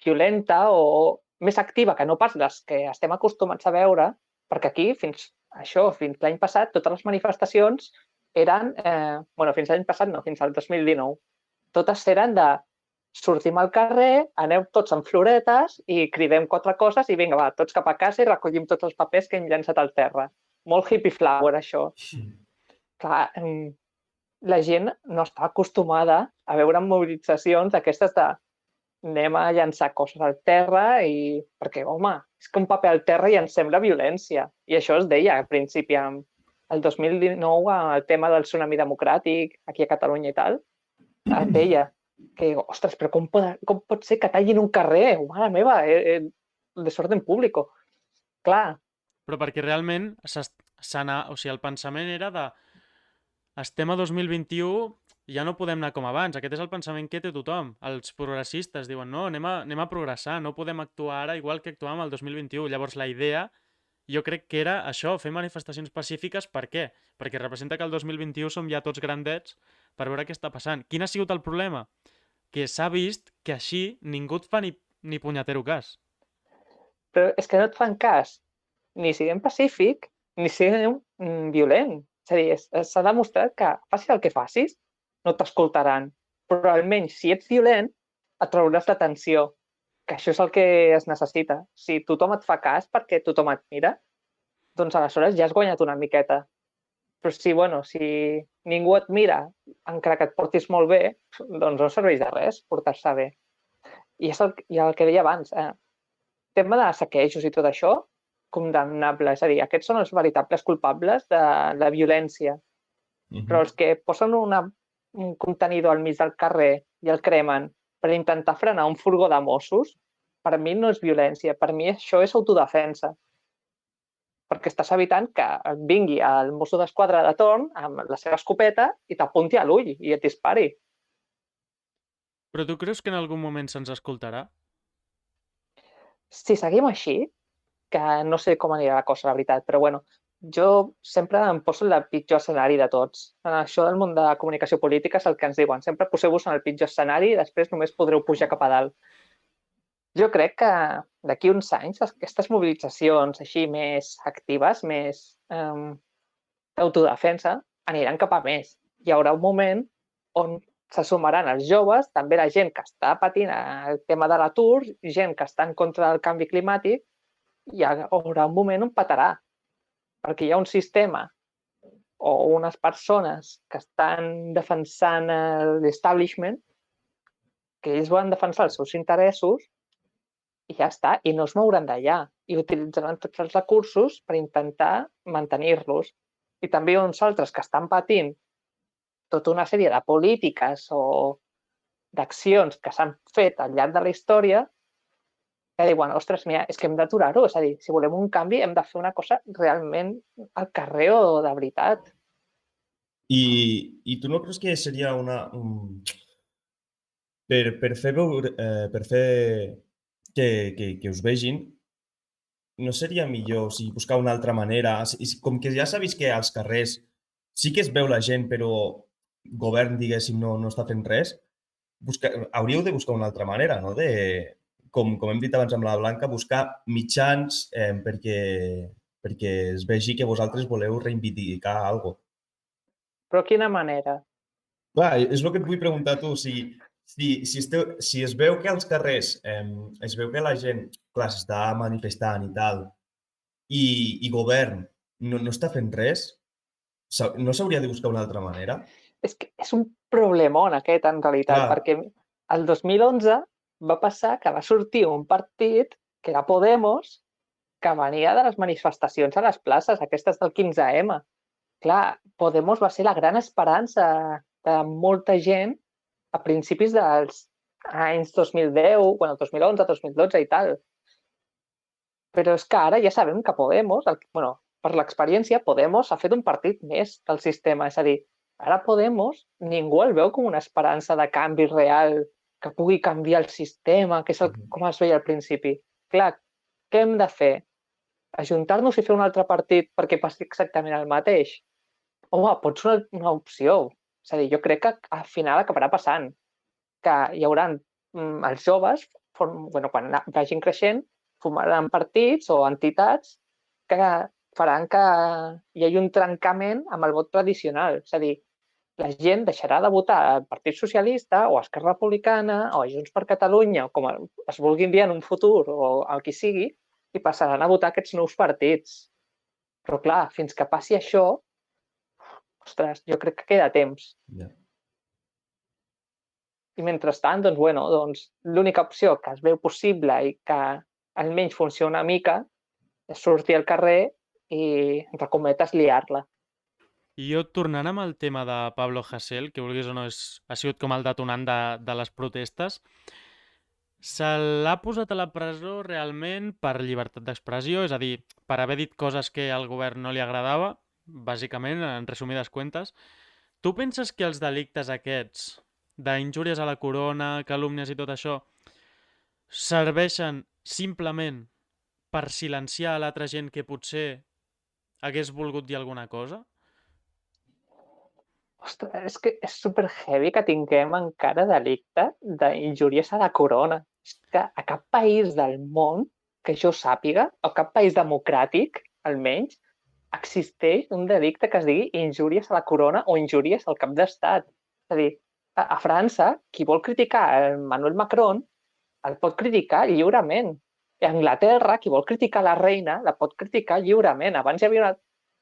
violenta o més activa que no pas les que estem acostumats a veure, perquè aquí, fins l'any passat, totes les manifestacions eren, fins l'any passat no, fins al 2019, totes eren de sortim al carrer, aneu tots amb floretes i cridem 4 coses i vinga, va, tots cap a casa i recollim tots els papers que hem llançat al terra. Molt hippie flower, això. Clar, la gent no està acostumada a veure mobilitzacions d'aquestes de anem a llançar coses al terra perquè, home, és que un paper al terra ja ens sembla violència. I això es deia al principi, el 2019, el tema del tsunami democràtic aquí a Catalunya i tal, es deia. que, ostres, però com pot ser que tallin un carrer? Mare meva, desorden público. Clar,
Però perquè realment o sigui, el pensament era de estem a 2021, ja no podem anar com abans. Aquest és el pensament que té tothom. Els progressistes diuen, no, anem a progressar, no podem actuar ara igual que actuàvem el 2021. Llavors la idea, jo crec que era això, fer manifestacions pacífiques. Per què? Perquè representa que el 2021 som ja tots grandets per veure què està passant. Quin ha sigut el problema? Que s'ha vist que així ningú et fa ni punyetero cas.
però és que no et fan cas ni siguem pacífic ni siguem violent. És a dir, s'ha demostrat que facis el que facis, no t'escoltaran. Però almenys, si ets violent, atrauràs l'atenció, que això és el que es necessita. Si tothom et fa cas perquè tothom et mira, doncs aleshores ja has guanyat una miqueta. Però si ningú et mira, encara que et portis molt bé, doncs no serveix de res portar-se bé. I és el que deia abans, tema de saquejos i tot això, condemnable. És a dir, aquests són els veritables culpables de la violència. Però els que posen un contenidor al mig del carrer i el cremen per intentar frenar un furgó de Mossos, per mi no és violència, per mi això és autodefensa. Perquè estàs evitant que et vingui el mosso d'esquadra de torn amb la seva escopeta i t'apunti a l'ull i et dispari.
Però tu creus que en algun moment se'ns escoltarà?
Si seguim així, que no sé com anirà la cosa, la veritat, però jo sempre em poso en el pitjor escenari de tots. En això del món de la comunicació política és el que ens diuen. Sempre poseu-vos en el pitjor escenari i després només podreu pujar cap a dalt. Jo crec que d'aquí uns anys aquestes mobilitzacions així més actives, més d'autodefensa, aniran cap a més. Hi haurà un moment on se sumaran els joves, també la gent que està patint el tema de l'atur, gent que està en contra del canvi climàtic, i hi haurà un moment on petarà, perquè hi ha un sistema o unes persones que estan defensant l'establishment, que ells volen defensar els seus interessos i ja està, i no es mouran d'allà, i utilitzaran tots els recursos per intentar mantenir-los. I també hi ha uns altres que estan patint tota una sèrie de polítiques o d'accions que s'han fet al llarg de la història que diuen, ostres, mira, és que hem d'aturar-ho. És a dir, si volem un canvi hem de fer una cosa realment al carrer o de veritat.
I tu no creus que seria per fer que us vegin, no seria millor buscar una altra manera? Com que ja s'ha vist que als carrers sí que es veu la gent, però govern, diguéssim, no està fent res, hauríeu de buscar una altra manera, no? Com hem dit abans amb la Blanca, buscar mitjans perquè es vegi que vosaltres voleu reivindicar alguna cosa.
Però quina manera?
Clar, és el que et vull preguntar a tu. Si es veu que als carrers es veu que la gent, clar, s'està manifestant i tal, i govern no està fent res, no s'hauria de buscar una altra manera?
És que és un problemón aquest, en realitat,
Clar.
perquè el 2011 va passar que va sortir un partit, que era Podemos, que venia de les manifestacions a les places, aquestes del 15M. Clar, Podemos va ser la gran esperança de molta gent a principis dels anys 2010, 2011, 2012 i tal. Però és que ara ja sabem que Podemos, per l'experiència, Podemos ha fet un partit més del sistema. És a dir, ara Podemos ningú el veu com una esperança de canvi real, que pugui canviar el sistema, que és com es veia al principi. Clar, què hem de fer? Ajuntar-nos i fer un altre partit perquè passi exactament el mateix? Home, pot ser una opció. És a dir, jo crec que al final acabarà passant que hi haurà els joves, quan vagin creixent, formaran partits o entitats que faran que hi hagi un trencament amb el vot tradicional. És a dir, la gent deixarà de votar al Partit Socialista o a Esquerra Republicana o a Junts per Catalunya o com es vulguin dir en un futur o el que sigui i passaran a votar aquests nous partits. Però clar, fins que passi això, ostres, jo crec que queda temps.
Yeah.
I mentrestant, l'única opció que es veu possible i que almenys funciona una mica és sortir al carrer i, entre cometes, liar-la.
I jo, tornant amb el tema de Pablo Hasél, que vulguis o no ha sigut com el detonant de les protestes, se l'ha posat a la presó realment per llibertat d'expressió, és a dir, per haver dit coses que al govern no li agradava, bàsicament, en resumides cuentes. Tu penses que els delictes aquests, d'injúries a la corona, calúmnies i tot això, serveixen simplement per silenciar a l'altra gent que potser hagués volgut dir alguna cosa?
Ostres, és que és super heavy que tinguem encara delicte d'injúries a la corona. És que a cap país del món que jo sàpiga, o cap país democràtic, almenys, existeix un delicte que es digui injúries a la corona o injúries al cap d'estat. És a dir, a França, qui vol criticar Emmanuel Macron el pot criticar lliurement. I a Anglaterra, qui vol criticar la reina, la pot criticar lliurement. Abans hi havia una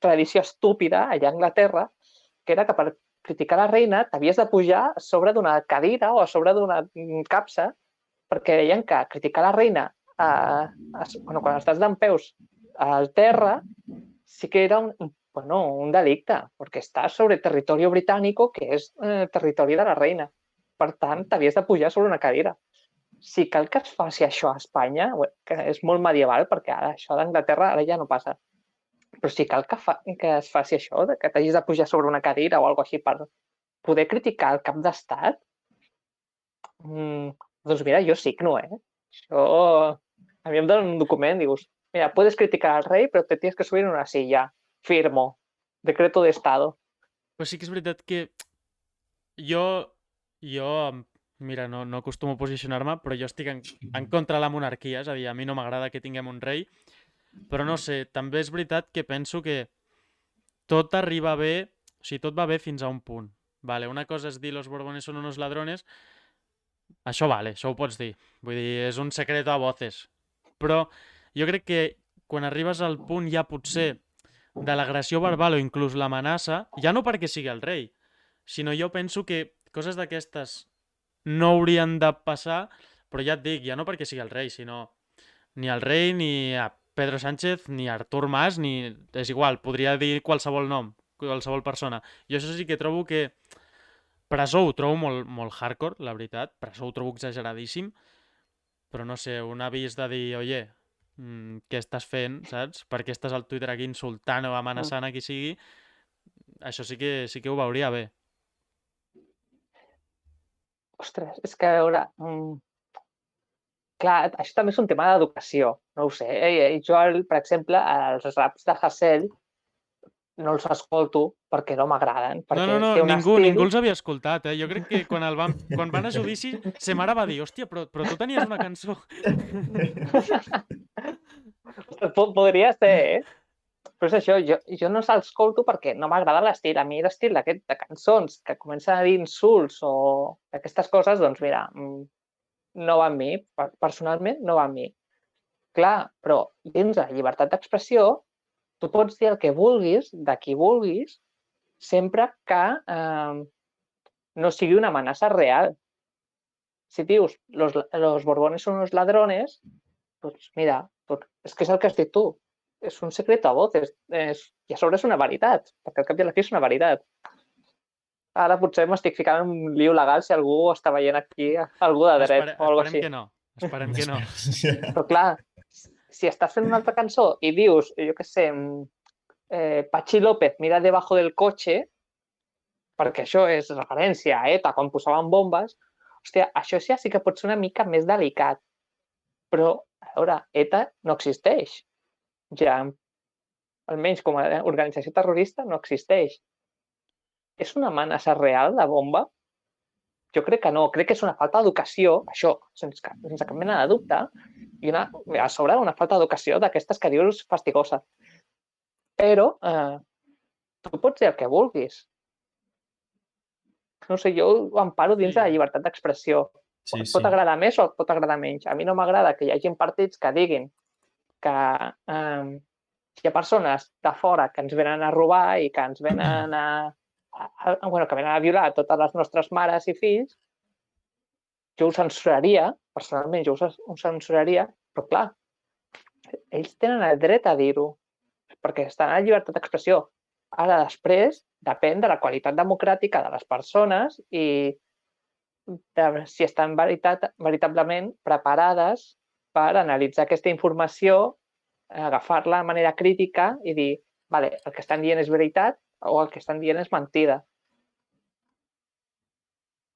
tradició estúpida allà a Anglaterra, que era que per criticar la reina t'havies de pujar a sobre d'una cadira o a sobre d'una capsa, perquè deien que criticar la reina quan estàs dempeus al terra sí que era un delicte, perquè estàs sobre territori britànic, que és territori de la reina. Per tant, t'havies de pujar sobre una cadira. Si cal que es faci això a Espanya, que és molt medieval, perquè ara això d'Anglaterra ara ja no passa, però si cal que es faci això, que t'hagis de pujar sobre una cadira o alguna cosa així per poder criticar el cap d'estat, doncs mira, jo signo, Això, a mi em donen un document, dius, mira, puedes criticar al rei, però te tienes que subir en una silla. Firmo. Decreto de estado.
Però sí que és veritat que jo mira, no acostumo a posicionar-me, però jo estic en contra de la monarquia, és a dir, a mi no m'agrada que tinguem un rei, però no sé, també és veritat que penso que tot arriba bé, o sigui, tot va bé fins a un punt. Vale, una cosa és dir los borbones son unos ladrones, això vale, això ho pots dir. Vull dir, és un secreto a voces. Però jo crec que quan arribes al punt ja potser de l'agressió verbal o inclús l'amenaça, ja no perquè sigui el rei, sinó jo penso que coses d'aquestes no haurien de passar, però ja et dic, ja no perquè sigui el rei, sinó ni el rei, ni a Pedro Sánchez, ni a Artur Mas, ni... És igual, podria dir qualsevol nom, qualsevol persona. Jo això sí que trobo que presó ho trobo molt hardcore, la veritat, presó ho trobo exageradíssim, però no sé, un avís de dir, oye, què estàs fent, saps? Per què estàs al Twitter aquí insultant o amenaçant a qui sigui? Això sí que ho veuria bé.
Ostres, és que a veure... clar, això també és un tema d'educació, no ho sé. Jo, per exemple, els raps de Hasél no els escolto perquè no m'agraden.
No, ningú els havia escoltat, Jo crec que quan van a judici, sa mare va dir, hòstia, però tu tenies una cançó.
Podria ser, Però és això, jo no se'ls escolto perquè no m'agrada l'estil. A mi l'estil d'aquest de cançons que comencen a dir insults o aquestes coses, doncs mira, no va amb mi. Personalment no va amb mi. Clar, però dins de la llibertat d'expressió tu pots dir el que vulguis, de qui vulguis, sempre que no sigui una amenaça real. Si dius, los borbones son unos ladrones, doncs mira, és que és el que has dit tu. És un secret a voces. I a sobre és una veritat, perquè al cap i a la fi és una veritat. Ara potser m'estic ficant en un lío legal si algú està veient aquí, algú de dret o alguna cosa així.
Esperem que no.
Però clar, si estàs fent una altra cançó i dius, jo què sé, Pachi López mira debajo del cotxe, perquè això és referència a ETA quan posaven bombes, hòstia, això ja sí que pot ser una mica més delicat. Però, a veure, ETA no existeix. Ja, almenys com a organització terrorista, no existeix. És una amenaça real, la bomba? Jo crec que no. Crec que és una falta d'educació, això, sense cap mena de dubte, i a sobre una falta d'educació d'aquestes que dius fastigosa. Però tu pots dir el que vulguis. No sé, jo ho emparo dins de la llibertat d'expressió. Et pot agradar més o et pot agradar menys. A mi no m'agrada que hi hagi partits que diguin que hi ha persones de fora que ens venen a robar i que ens venen que venen a violar totes les nostres mares i fills. Jo ho censuraria, personalment jo ho censuraria, però clar, ells tenen el dret a dir-ho, perquè estan a la llibertat d'expressió. Ara, després, depèn de la qualitat democràtica de les persones i de si estan veritablement preparades per analitzar aquesta informació, agafar-la de manera crítica i dir, vale, el que estan dient és veritat o el que estan dient és mentida.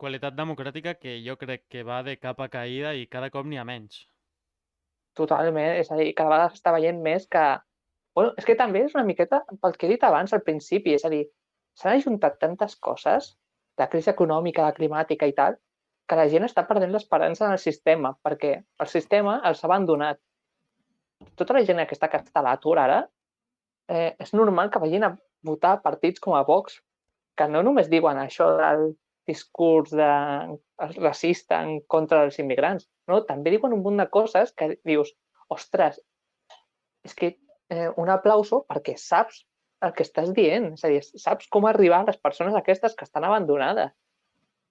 Qualitat democràtica que jo crec que va de capa caïda i cada cop n'hi ha menys.
Totalment, és a dir, cada vegada s'està veient més que... Bueno, és que també és una miqueta pel que he dit abans al principi, és a dir, s'han ajuntat tantes coses, la crisi econòmica, la climàtica i tal, que la gent està perdent l'esperança en el sistema, perquè el sistema els ha abandonat. Tota la gent que està a l'atur ara, és normal que vagin a votar partits com a Vox, que no només diuen això del discurs racista en contra dels immigrants, no? També diuen un munt de coses que dius, ostres, és que un aplauso perquè saps el que estàs dient, és a dir, saps com arribar a les persones aquestes que estan abandonades.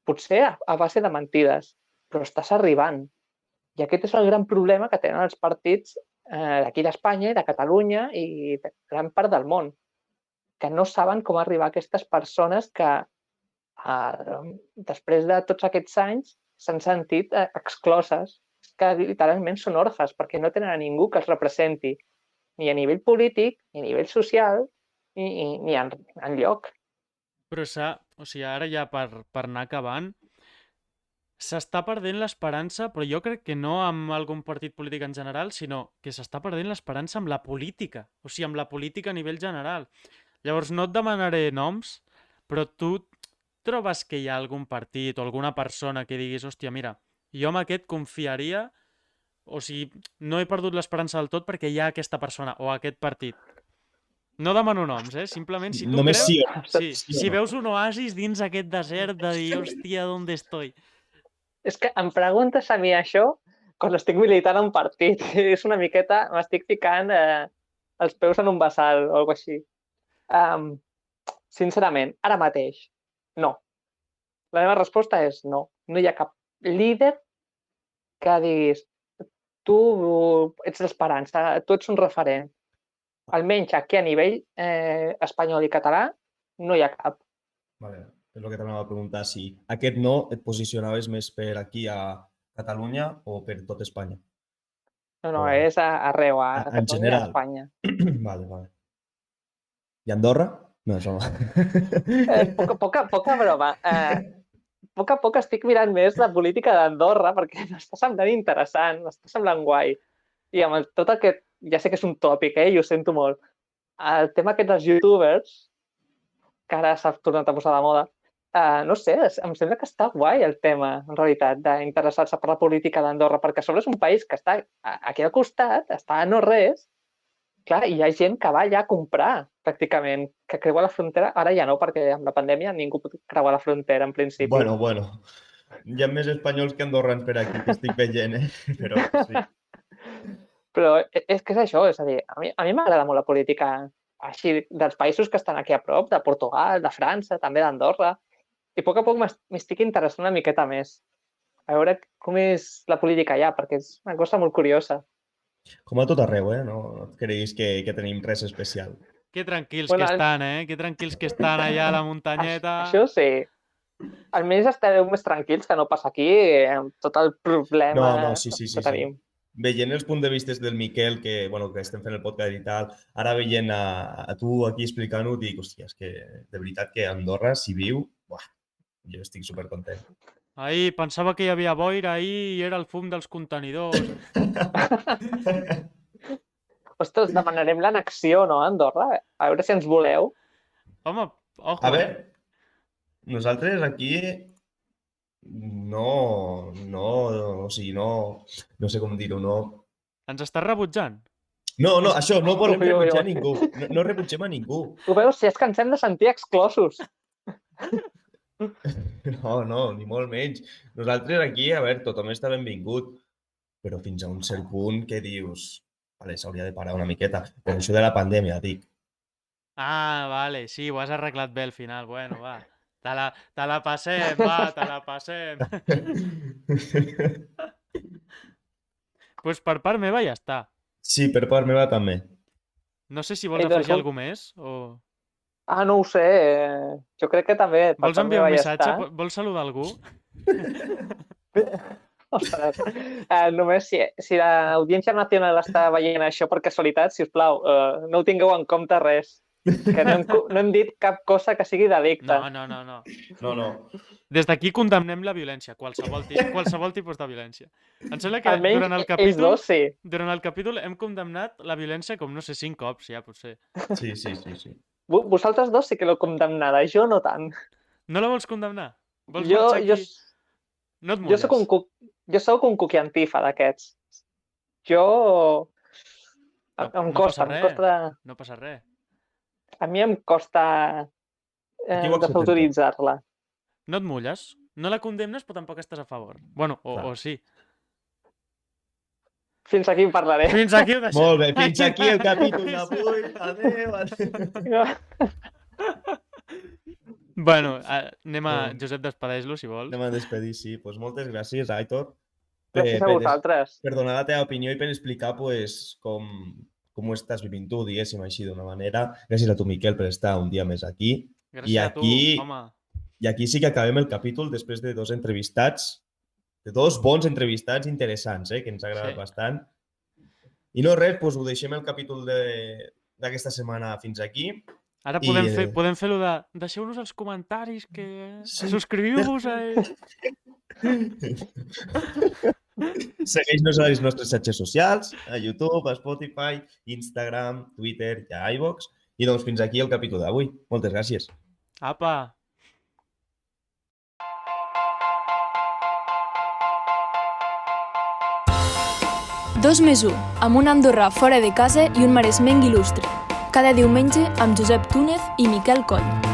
Potser a base de mentides, però estàs arribant. I aquest és el gran problema que tenen els partits d'aquí d'Espanya i de Catalunya i de gran part del món, que no saben com arribar a aquestes persones que després de tots aquests anys s'han sentit excloses, que literalment són orfes perquè no tenen a ningú que els representi, ni a nivell polític, ni a nivell social, ni en lloc.
Però o sigui, ara ja per anar acabant, s'està perdent l'esperança, però jo crec que no amb algun partit polític en general, sinó que s'està perdent l'esperança amb la política, o sigui, amb la política a nivell general. Llavors, no et demanaré noms, però tu trobes que hi ha algun partit o alguna persona que diguis, hòstia, mira, jo amb aquest confiaria, o sigui, no he perdut l'esperança del tot perquè hi ha aquesta persona o aquest partit. No demano noms, simplement si tu
Només
creus...
sí,
si veus un oasis dins aquest desert de dir, hòstia, ¿on estoy?
És que em preguntes a mi això quan estic militant en un partit. És una miqueta, m'estic ficant els peus en un bassal o alguna cosa així. Sincerament, ara mateix, no. La meva resposta és no. No hi ha cap líder que diguis tu ets l'esperança, tu ets un referent. Almenys aquí a nivell espanyol i català no hi ha cap.
Vale. És el que t'anava a preguntar, si aquest no et posicionaves més per aquí a Catalunya o per tot Espanya?
No, és arreu, a Catalunya i a Espanya.
Vale. I Andorra? No, això no.
Poca broma. A poc estic mirant més la política d'Andorra perquè m'està semblant interessant, m'està semblant guai. I amb tot aquest, ja sé que és un tòpic, i ho sento molt, el tema aquest dels youtubers, que ara s'ha tornat a posar de moda, no sé, em sembla que està guai el tema, en realitat, d'interessar-se per la política d'Andorra, perquè a sobre és un país que està aquí al costat, està a no res, clar, i hi ha gent que va allà a comprar, pràcticament, que creua la frontera, ara ja no, perquè amb la pandèmia ningú pot creuar la frontera, en principi.
Bueno, hi ha més espanyols que andorrans per aquí, que estic veient, però sí.
Però és que és això, és a dir, a mi m'agrada molt la política així dels països que estan aquí a prop, de Portugal, de França, també d'Andorra, i a poc m'estic interessant una miqueta més a veure com és la política allà, perquè és una cosa molt curiosa.
Com a tot arreu, no et creguis que tenim res especial.
Que tranquils que estan, Que tranquils que estan allà a la muntanyeta.
Això sí. Almenys estareu més tranquils que no passa aquí amb tot el problema
sí.
que tenim.
Veient els punts de vista del Miquel, que estem fent el podcast i tal, ara veient a tu aquí explicant-ho, dic, hòstia, és que de veritat que Andorra, si viu, jo estic supercontent.
Ahir pensava que hi havia boira ahir i era el fum dels contenidors.
Ostres, demanarem l'annexió, no, a Andorra? A veure si ens voleu.
Home, ojo.
A veure, nosaltres aquí no sé com dir-ho, no...
Ens està rebutjant?
No, això, no volem rebutjar a ningú. No rebutgem a ningú.
Ho veus? Si és que ens hem de sentir exclosos.
No, ni molt menys. Nosaltres aquí, a veure, tothom està benvingut, però fins a un cert punt que dius, vale, s'hauria de parar una miqueta. Per això de la pandèmia, dic.
Ah, vale, sí, ho has arreglat bé al final. Bueno, va. Te la passem, va, te la passem. Pues per part meva ja està.
Sí, per part meva també.
No sé si vols afegir alguna més o...
No ho sé. Jo crec que també. per
Vols
part
enviar un
meva ja
missatge?
està.
Vols saludar algú?
Ostres. Només si l'Audiència Nacional està veient això per casualitat, sisplau, no ho tingueu en compte res. Que no hem dit cap cosa que sigui delicte.
No. Des d'aquí condemnem la violència, qualsevol tipus de violència. Em sembla que
Almenys ells dos sí.
durant el capítol hem condemnat la violència com, no sé, 5 cops ja, potser.
Sí.
Vosaltres dos sí que l'heu condemnada, jo no tant.
No la vols condemnar? Vols
Jo
marxar aquí? No et mulles.
Jo soc un cuqui antifa d'aquests. Jo... Em costa.
No passa res.
A mi em costa desautoritzar-la.
No et mulles? No la condemnes, però tampoc estàs a favor. Bueno, o sí.
Fins aquí en parlaré.
Fins aquí ho deixem.
Molt bé, fins aquí el capítol d'avui. Adéu.
Bueno, Josep, despedeix-lo, si vols.
Anem a despedir, sí. Pues moltes gràcies, Aitor.
Gràcies a vosaltres.
Per donar la teva opinió i per explicar pues, com ho estàs vivint tu, diguéssim així, d'una manera. Gràcies a tu, Miquel, per estar un dia més aquí.
Gràcies a tu, home.
I aquí sí que acabem el capítol després de 2 entrevistats, de 2 bons entrevistats interessants, que ens ha agradat bastant. I no res, doncs ho deixem el capítol d'aquesta setmana fins aquí.
Ara podem fer-lo de deixeu-nos els comentaris, que subscriviu-vos a ells.
Segueix-nos a les nostres xarxes socials, a YouTube, a Spotify, Instagram, Twitter i a iVoox. I doncs fins aquí el capítol d'avui. Moltes gràcies.
Apa!
2+1, amb un andorrà fora de casa i un maresmenc il·lustre. Cada diumenge amb Josep Túnez i Miquel Coll.